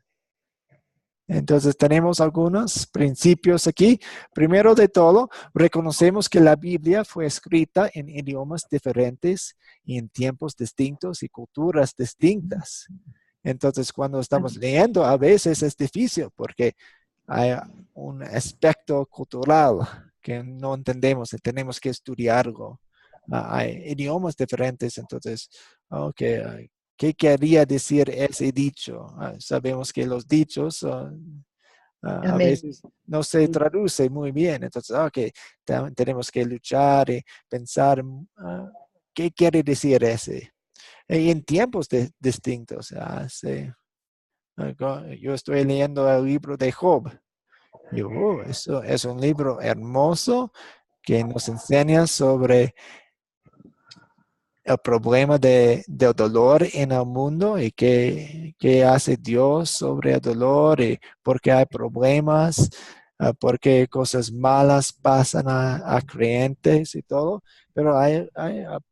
Entonces tenemos algunos principios aquí. Primero de todo, reconocemos que la Biblia fue escrita en idiomas diferentes y en tiempos distintos y culturas distintas. Entonces cuando estamos leyendo a veces es difícil porque hay un aspecto cultural que no entendemos y tenemos que estudiarlo. Hay idiomas diferentes, entonces, okay, ¿qué quería decir ese dicho? Sabemos que los dichos a Amén. veces no se traduce muy bien, entonces, tenemos que luchar y pensar, ¿qué quiere decir ese? Y en tiempos distintos. Yo estoy leyendo el libro de Job. Y, eso es un libro hermoso que nos enseña sobre el problema del dolor en el mundo y qué hace Dios sobre el dolor y por qué hay problemas, por qué cosas malas pasan a creyentes y todo. Pero hay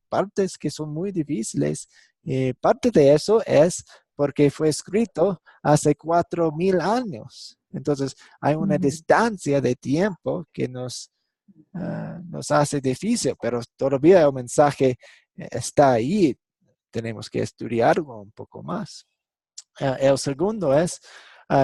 partes que son muy difíciles y parte de eso es porque fue escrito hace 4,000 años. Entonces hay una distancia de tiempo que nos hace difícil, pero todavía el mensaje está ahí. Tenemos que estudiarlo un poco más. El segundo es,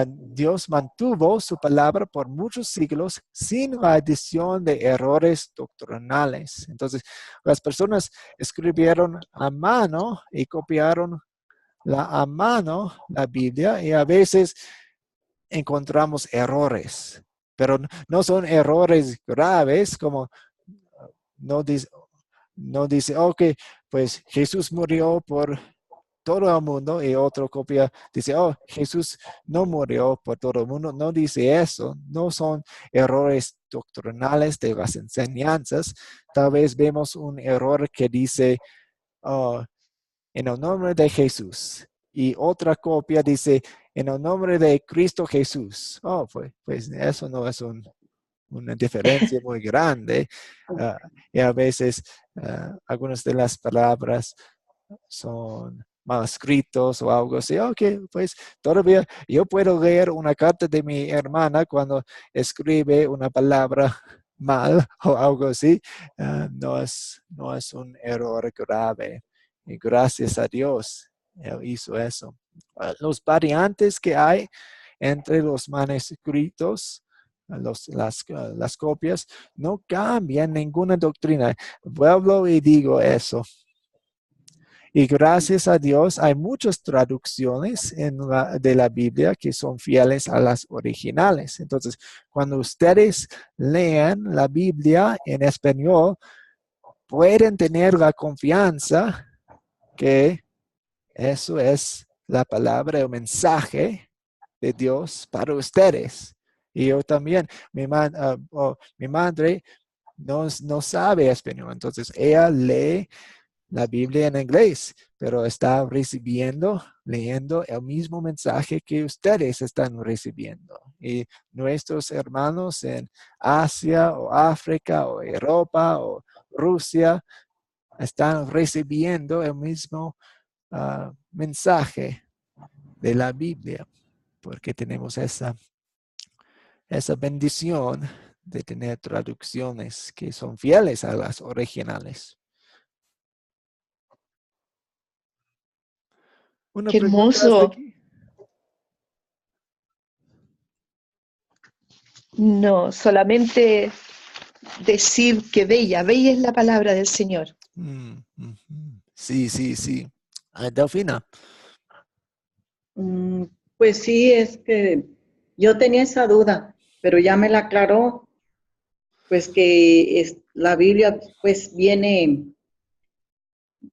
Dios mantuvo su palabra por muchos siglos sin la adición de errores doctrinales. Entonces, las personas escribieron a mano y copiaron a mano la Biblia y a veces encontramos errores, pero no son errores graves como no dice, no dice, ok, pues Jesús murió por todo el mundo y otro copia dice, oh, Jesús no murió por todo el mundo. No dice eso, no son errores doctrinales de las enseñanzas. Tal vez vemos un error que dice, oh, en el nombre de Jesús. Y otra copia dice, en el nombre de Cristo Jesús. Oh, pues eso no es una diferencia muy grande. Y a veces algunas de las palabras son mal escritos o algo así. Ok, pues todavía yo puedo leer una carta de mi hermana cuando escribe una palabra mal o algo así. No es un error grave. Y gracias a Dios, Él hizo eso. Los variantes que hay entre los manuscritos, las copias, no cambian ninguna doctrina. Vuelvo y digo eso. Y gracias a Dios hay muchas traducciones de la Biblia que son fieles a las originales. Entonces, cuando ustedes lean la Biblia en español, pueden tener la confianza que eso es la palabra, el mensaje de Dios para ustedes. Y yo también, mi madre no sabe español, entonces ella lee la Biblia en inglés, pero está leyendo el mismo mensaje que ustedes están recibiendo. Y nuestros hermanos en Asia o África o Europa o Rusia están recibiendo el mismo mensaje de la Biblia, porque tenemos esa bendición de tener traducciones que son fieles a las originales. ¿Una Qué pregunta hasta hermoso. aquí? No, solamente decir que bella es la palabra del Señor. Sí, sí, sí. Delfina. Pues sí, es que yo tenía esa duda, pero ya me la aclaró, pues que la Biblia pues viene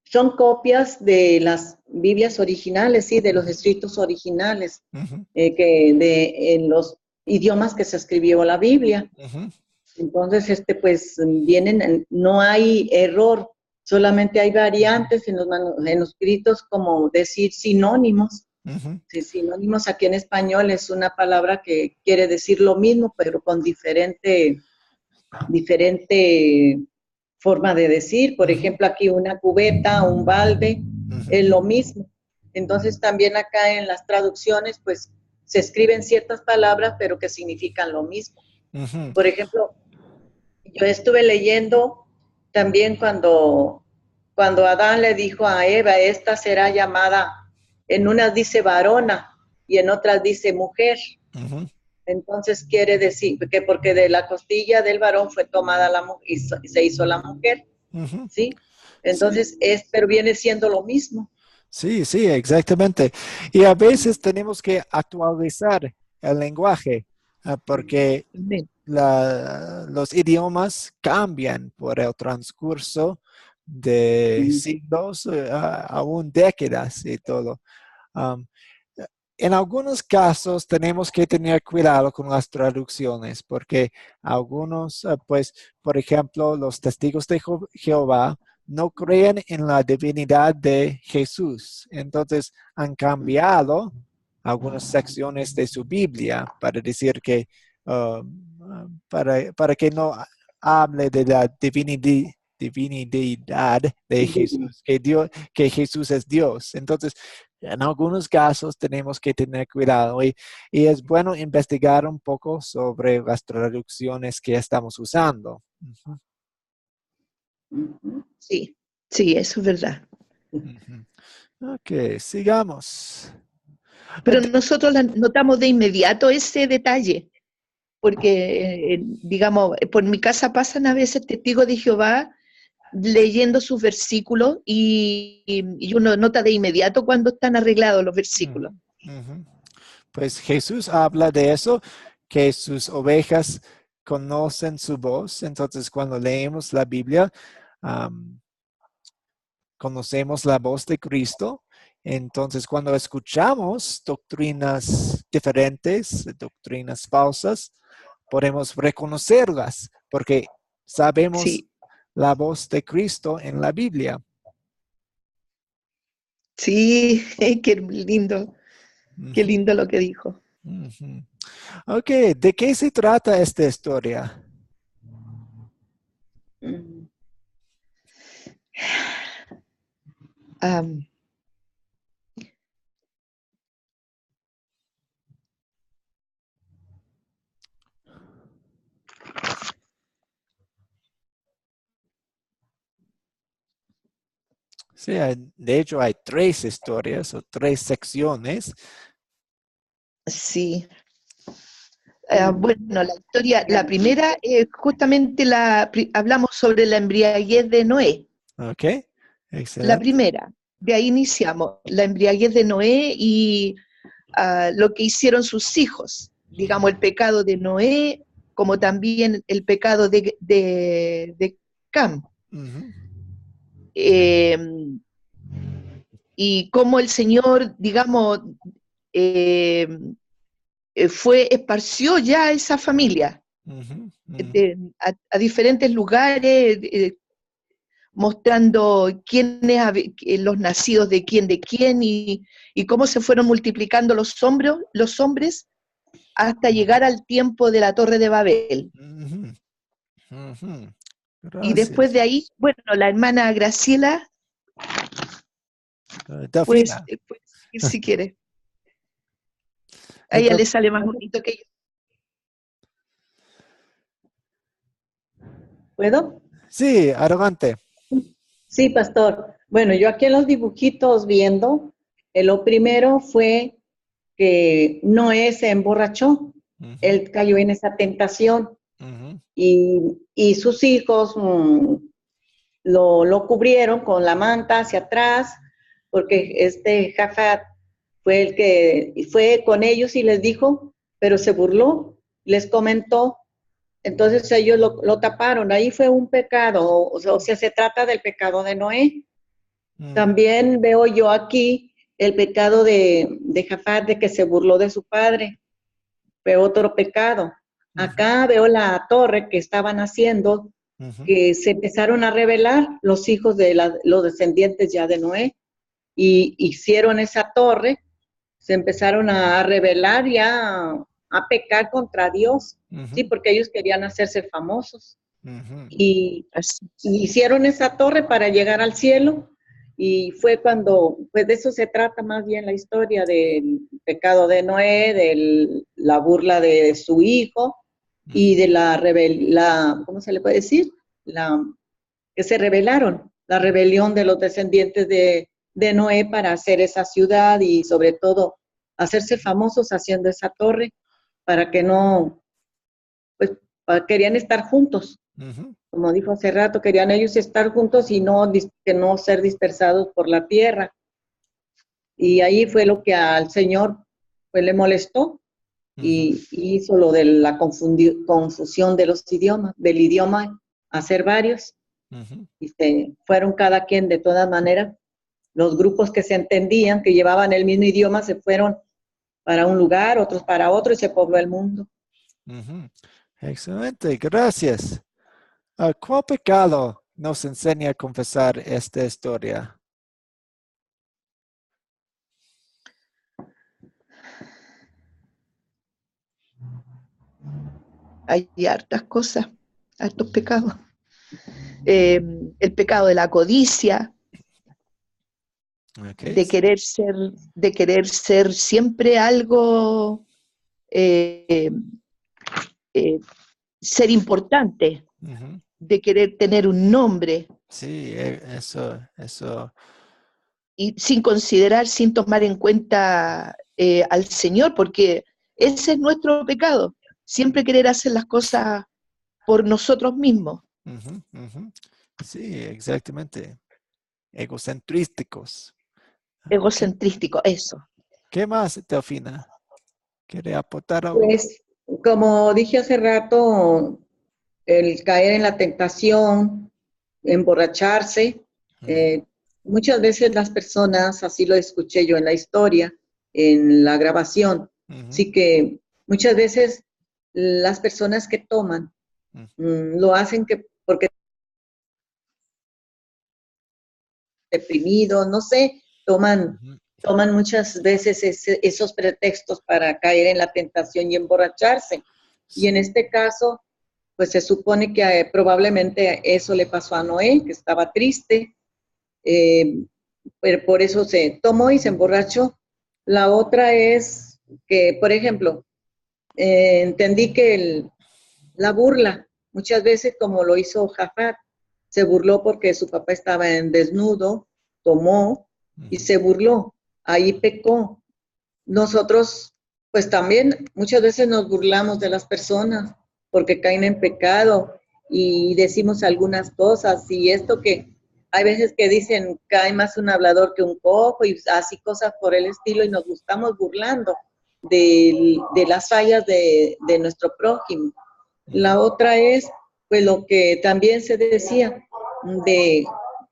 son copias de las Biblias originales, sí, de los escritos originales, Ujú, en los idiomas que se escribió la Biblia. ujú, Entonces, pues no hay error, solamente hay variantes en los manuscritos, como decir sinónimos. ujú, Sí, sinónimos aquí en español es una palabra que quiere decir lo mismo, pero con diferente forma de decir. Por ujú, ejemplo, aquí una cubeta, un balde, ujú, es lo mismo. Entonces, también acá en las traducciones, pues se escriben ciertas palabras, pero que significan lo mismo. ujú, Por ejemplo, yo estuve leyendo también cuando Adán le dijo a Eva, esta será llamada, en unas dice varona y en otras dice mujer. ujú. Entonces quiere decir que porque de la costilla del varón fue tomada la mujer y se hizo la mujer, Ujú. ¿sí? Sí, Entonces pero viene siendo lo mismo. sí, sí, exactamente. Y a veces tenemos que actualizar el lenguaje, porque Amén. los idiomas cambian por el transcurso de siglos, aún décadas y todo. Um, en algunos casos tenemos que tener cuidado con las traducciones, porque algunos, pues, por ejemplo, los testigos de Jehová no creen en la divinidad de Jesús. Entonces han cambiado algunas secciones de su Biblia para decir que, para que no hable de la divinidad de Jesús, que Jesús es Dios. Entonces, en algunos casos tenemos que tener cuidado y es bueno investigar un poco sobre las traducciones que estamos usando. Ujú, Sí, sí, eso es verdad. ujú. Ok, sigamos. Pero nosotros notamos de inmediato ese detalle, porque, digamos, por mi casa pasan a veces testigos de Jehová leyendo sus versículos y uno nota de inmediato cuando están arreglados los versículos. Ujú, ujú. Pues Jesús habla de eso, que sus ovejas conocen su voz. Entonces, cuando leemos la Biblia, am, conocemos la voz de Cristo. Entonces, cuando escuchamos doctrinas diferentes, doctrinas falsas, podemos reconocerlas porque sabemos Sí, la voz de Cristo en la Biblia. sí, qué Ujú, lindo lo que dijo. ujú. Ok, ¿de qué se trata esta historia? Mm. Am, Sí, de hecho hay tres historias o tres secciones. sí, Mm. bueno, la historia, la primera, justamente hablamos sobre la embriaguez de Noé, Ok, la excelente. primera. De ahí iniciamos, la embriaguez de Noé y lo que hicieron sus hijos, digamos, el pecado de Noé, como también el pecado de Cam. Ujú, Eh, y cómo el Señor, digamos, eh, esparció ya esa familia ujú, ujú, a diferentes lugares, mostrando los nacidos de quién y cómo se fueron multiplicando los hombres hasta llegar al tiempo de la Torre de Babel. ujú, ujú. Y después Gracias. de ahí, bueno, la hermana Graciela, pues, Delfina. puede seguir si quiere. A ella le Entonces, sale más bonito que yo. ¿Puedo? sí, adelante. Sí, pastor. Bueno, yo aquí en los dibujitos viendo, lo primero fue que Noé se emborrachó. Ujú, Él cayó en esa tentación ujú, y sus hijos lo cubrieron con la manta hacia atrás, porque Jafat fue el que fue con ellos y les dijo, pero se burló, les comentó. Entonces ellos lo taparon. Ahí fue un pecado, o sea, se trata del pecado de Noé. También veo yo aquí el pecado de Jafat, de que se burló de su padre. Fue otro pecado. Acá veo la torre que estaban haciendo, que se empezaron a rebelar los hijos de los descendientes ya de Noé, y hicieron esa torre, se empezaron a rebelar y a pecar contra Dios, sí, porque ellos querían hacerse famosos. Y hicieron esa torre para llegar al cielo, y fue cuando, pues de eso se trata más bien la historia del pecado de Noé, de la burla de su hijo y de ¿cómo se le puede decir? Que se rebelaron, la rebelión de los descendientes de Noé para hacer esa ciudad y sobre todo hacerse famosos haciendo esa torre para que no, pues querían estar juntos. Como dijo hace rato, querían ellos estar juntos y que no ser dispersados por la tierra. Y ahí fue lo que al Señor pues le molestó y hizo lo de la confusión de los idiomas, del idioma hacer varios. Y se fueron cada quien de todas maneras. Los grupos que se entendían, que llevaban el mismo idioma, se fueron para un lugar, otros para otro y se pobló el mundo. Excelente, gracias. ¿Cuál pecado nos enseña a confesar esta historia? Hay hartas cosas, hartos pecados. El pecado de la codicia, Okay. de querer ser siempre algo, ser importante, de querer tener un nombre. Sí, eso. Y sin considerar, sin tomar en cuenta al Señor, porque ese es nuestro pecado, siempre querer hacer las cosas por nosotros mismos. Sí, exactamente. Egocentrísticos. Egocentrístico, eso. ¿Qué más, Delfina? ¿Quiere aportar algo? Pues, como dije hace rato, el caer en la tentación, emborracharse. Muchas veces las personas, así lo escuché yo en la historia, en la grabación, sí que muchas veces las personas que toman lo hacen porque deprimidos, no sé, toman muchas veces esos pretextos para caer en la tentación y emborracharse. Sí. Y en este caso, pues se supone que probablemente eso le pasó a Noé, que estaba triste, pero por eso se tomó y se emborrachó. La otra es que, por ejemplo, entendí que la burla, muchas veces como lo hizo Jafat, se burló porque su papá estaba en desnudo, tomó y se burló, ahí pecó. Nosotros, pues también muchas veces nos burlamos de las personas porque caen en pecado y decimos algunas cosas y esto que hay veces que dicen cae más un hablador que un cojo y así cosas por el estilo y nos estamos burlando de las fallas de nuestro prójimo. La otra es, pues lo que también se decía, de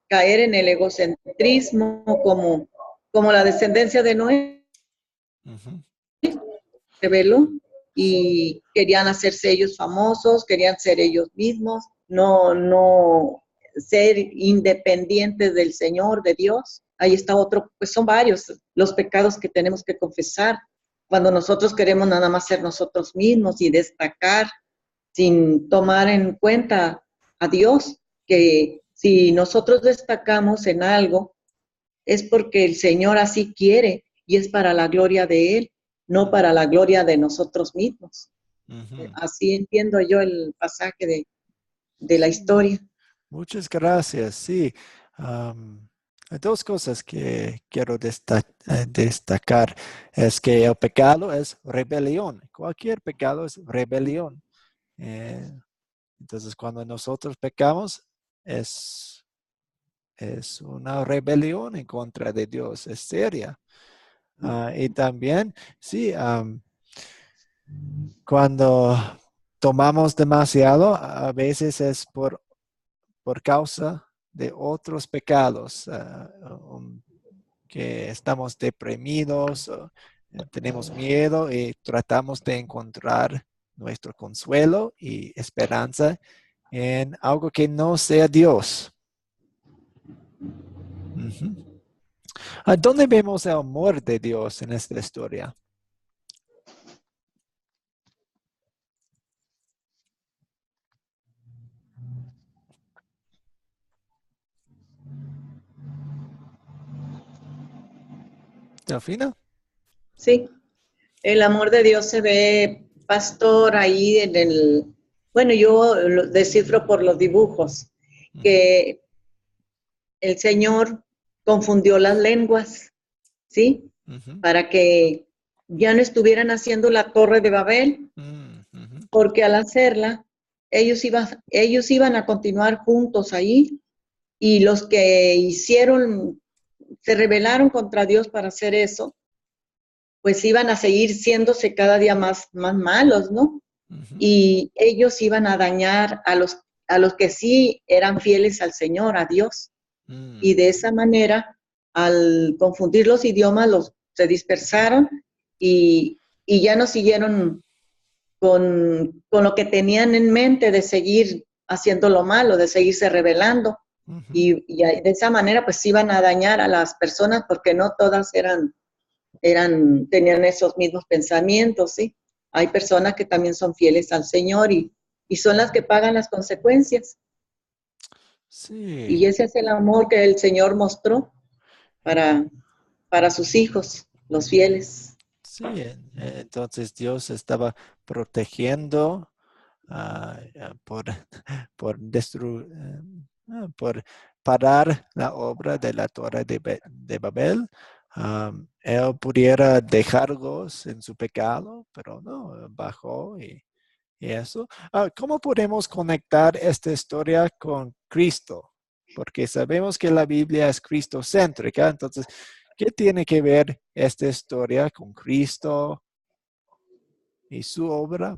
caer en el egocentrismo como la descendencia de Noé, reveló y querían hacerse ellos famosos, querían ser ellos mismos, no ser independientes del Señor, de Dios. Ahí está otro, pues son varios los pecados que tenemos que confesar cuando nosotros queremos nada más ser nosotros mismos y destacar sin tomar en cuenta a Dios, que si nosotros destacamos en algo, es porque el Señor así quiere y es para la gloria de Él, no para la gloria de nosotros mismos. Así entiendo yo el pasaje de la historia. Muchas gracias, sí. Hay dos cosas que quiero destacar. Es que el pecado es rebelión. Cualquier pecado es rebelión. Entonces, cuando nosotros pecamos, es una rebelión en contra de Dios, es seria. Y también, sí, cuando tomamos demasiado, a veces es por causa de otros pecados, que estamos deprimidos, o, tenemos miedo y tratamos de encontrar nuestro consuelo y esperanza en algo que no sea Dios. ¿Dónde vemos el amor de Dios en esta historia? ¿Delfina? Sí, el amor de Dios se ve, pastor, ahí en bueno, yo lo descifro por los dibujos, que el Señor confundió las lenguas, ¿sí? Para que ya no estuvieran haciendo la Torre de Babel, porque al hacerla, ellos iban a continuar juntos ahí, y los que se rebelaron contra Dios para hacer eso, pues iban a seguir siéndose cada día más malos, ¿no? Y ellos iban a dañar a los que sí eran fieles al Señor, a Dios. Y de esa manera, al confundir los idiomas, se dispersaron y ya no siguieron con lo que tenían en mente de seguir haciendo lo malo, de seguirse rebelando. Y de esa manera, pues iban a dañar a las personas, porque no todas tenían esos mismos pensamientos, ¿sí? Hay personas que también son fieles al Señor y son las que pagan las consecuencias. Sí. Y ese es el amor que el Señor mostró para sus hijos, los fieles. Sí, entonces Dios estaba protegiendo por, por parar la obra de la Torre de Babel. Él pudiera dejarlos en su pecado, pero no, bajó y eso. ¿Cómo podemos conectar esta historia con Cristo? Porque sabemos que la Biblia es cristocéntrica, entonces, ¿qué tiene que ver esta historia con Cristo y su obra?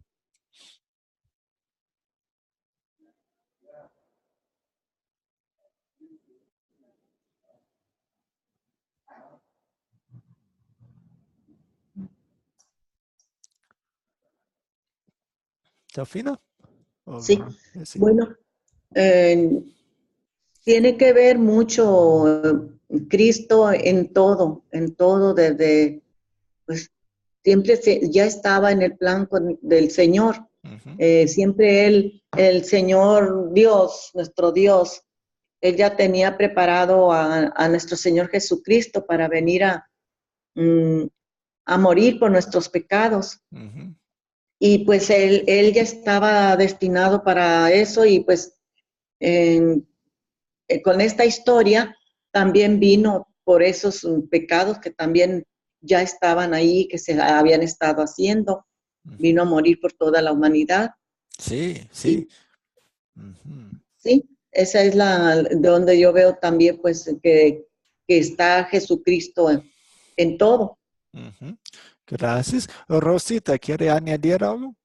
¿Delfina? Sí, Sí. bueno, tiene que ver mucho Cristo en todo, desde, pues, siempre ya estaba en el plan del Señor. Siempre el Señor Dios, nuestro Dios, Él ya tenía preparado a nuestro Señor Jesucristo para venir a morir por nuestros pecados. Y pues él ya estaba destinado para eso, y pues con esta historia también vino por esos pecados que también ya estaban ahí, que se habían estado haciendo. Vino a morir por toda la humanidad. Sí, sí. Sí, esa es donde yo veo también, pues, que está Jesucristo en todo. Gracias. Rosita, ¿quiere añadir algo?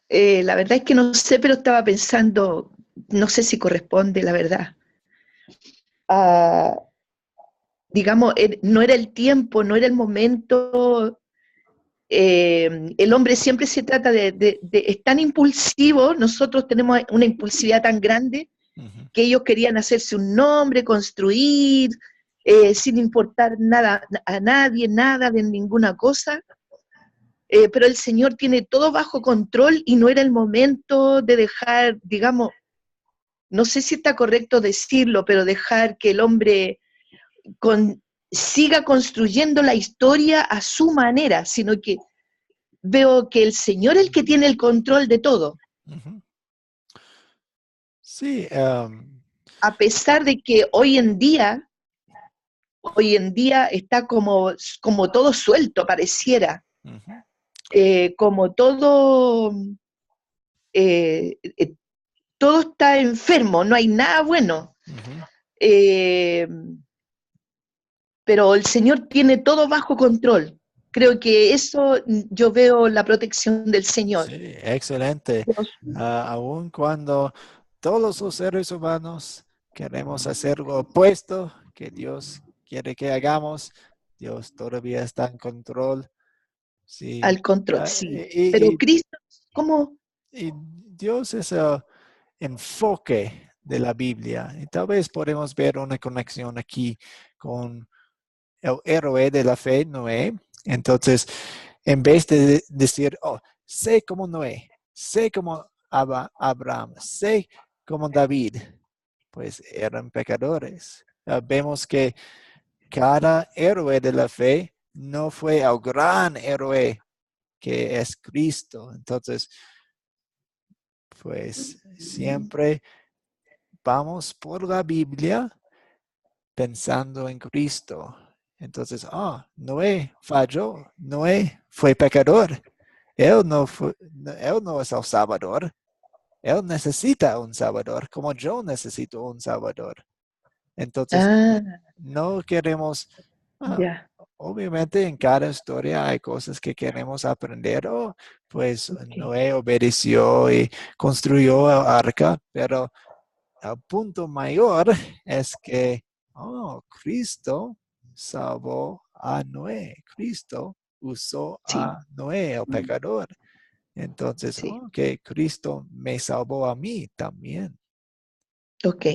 La verdad es que no sé, pero estaba pensando, no sé si corresponde, la verdad. Digamos, no era el tiempo, no era el momento. El hombre siempre se trata es tan impulsivo, nosotros tenemos una impulsividad tan grande, que ellos querían hacerse un nombre, construir, sin importar nada a nadie, nada de ninguna cosa. Pero el Señor tiene todo bajo control y no era el momento de dejar, digamos, no sé si está correcto decirlo, pero dejar que el hombre siga construyendo la historia a su manera, sino que veo que el Señor es el que tiene el control de todo. Sí. A pesar de que hoy en día está como todo suelto, pareciera. Como todo todo está enfermo, no hay nada bueno. Pero el Señor tiene todo bajo control. Creo que eso, yo veo la protección del Señor. Sí, excelente. Aun cuando todos los seres humanos queremos hacer lo opuesto que Dios quiere que hagamos. Dios todavía está en control. Sí. Al control, Ah, sí. Pero Cristo, ¿cómo? y Dios es el enfoque de la Biblia. Y tal vez podemos ver una conexión aquí con el héroe de la fe, Noé. Entonces, en vez de decir, oh, sé como Noé, sé como Abraham, sé como David, pues eran pecadores. Vemos que cada héroe de la fe no fue el gran héroe que es Cristo. Entonces, pues siempre vamos por la Biblia pensando en Cristo. Entonces, Noé falló, Noé fue pecador. Él no es el Salvador. Él necesita un Salvador, como yo necesito un Salvador. Entonces, Ah, no queremos, ah, ya, obviamente en cada historia hay cosas que queremos aprender. Pues ok. Noé obedeció y construyó el arca, pero el punto mayor es que, Cristo salvó a Noé. Cristo usó Sí, a Noé, el pecador. Entonces, sí, que Cristo me salvó a mí también. ok.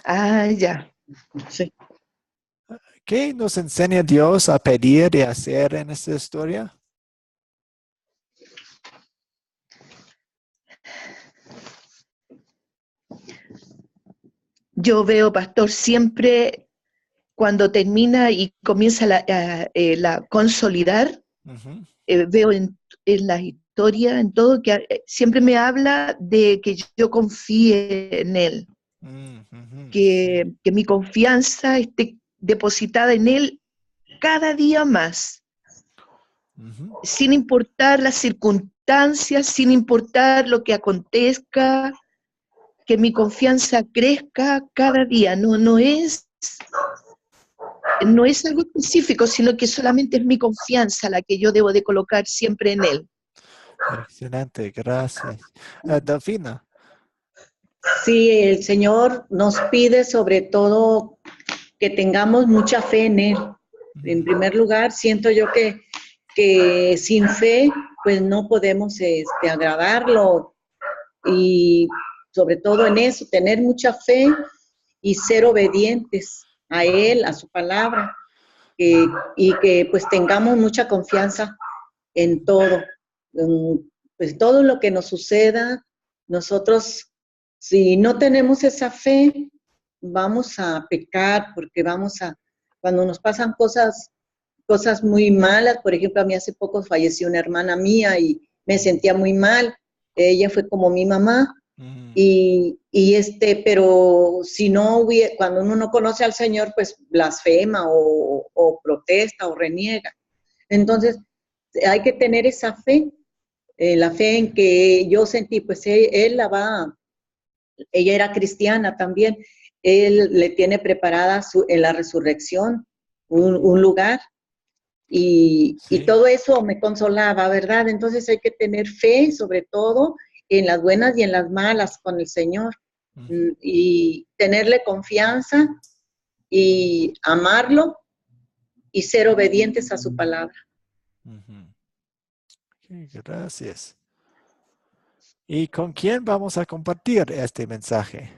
Ah, ya. Sí. ¿Qué nos enseña Dios a pedir y hacer en esta historia? Yo veo, pastor, siempre cuando termina y comienza la consolidar, Ujú, veo en la historia, en todo, que siempre me habla de que yo confíe en Él, ujú, sí, que mi confianza esté depositada en Él cada día más, ujú. sin importar las circunstancias, sin importar lo que acontezca, que mi confianza crezca cada día. No es algo específico, sino que solamente es mi confianza la que yo debo de colocar siempre en Él. Excelente, gracias. Delfina. Sí, el Señor nos pide sobre todo que tengamos mucha fe en Él. En Ujú, primer lugar, siento yo que sin fe, pues no podemos agradarlo y sobre todo en eso, tener mucha fe y ser obedientes a Él, a su palabra, y que pues tengamos mucha confianza en todo. Pues todo lo que nos suceda, nosotros, si no tenemos esa fe, vamos a pecar porque cuando nos pasan cosas muy malas, por ejemplo, a mí hace poco falleció una hermana mía y me sentía muy mal, ella fue como mi mamá, ujú, pero si no hubiera, cuando uno no conoce al Señor, pues blasfema o protesta o reniega. Entonces, hay que tener esa fe, la fe en que yo sentí, pues ella era cristiana también, él le tiene preparada en la resurrección un lugar y sí. todo eso me consolaba, ¿verdad? Entonces hay que tener fe, sobre todo en las buenas y en las malas con el Señor, Ujú, y tenerle confianza y amarlo y ser obedientes a su palabra. ujú. Ok, gracias. ¿Y con quién vamos a compartir este mensaje?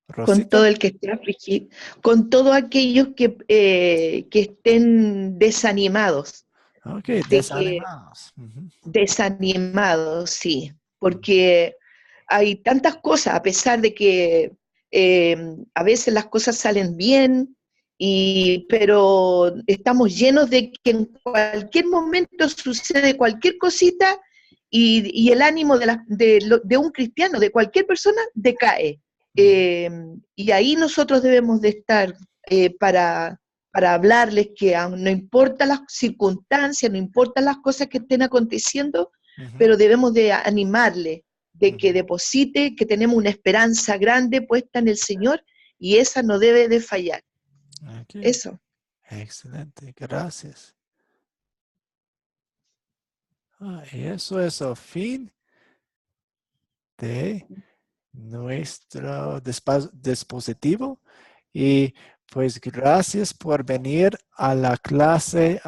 Con Rosita. todo el que esté afligido, con todos aquellos que estén desanimados, Ok, de que desanimados. Ujú, desanimados, sí, porque hay tantas cosas, a pesar de que a veces las cosas salen bien, pero estamos llenos de que en cualquier momento sucede cualquier cosita y el ánimo de un cristiano, de cualquier persona, decae. ujú, Eh, y ahí nosotros debemos de estar para hablarles que no importa las circunstancias, no importa las cosas que estén aconteciendo, ujú, pero debemos de animarle, de que ujú. deposite, que tenemos una esperanza grande puesta en el Señor y esa no debe de fallar. Ok, Eso. Excelente, gracias. Y eso es el fin de nuestro dispositivo. Y pues gracias por venir a la clase.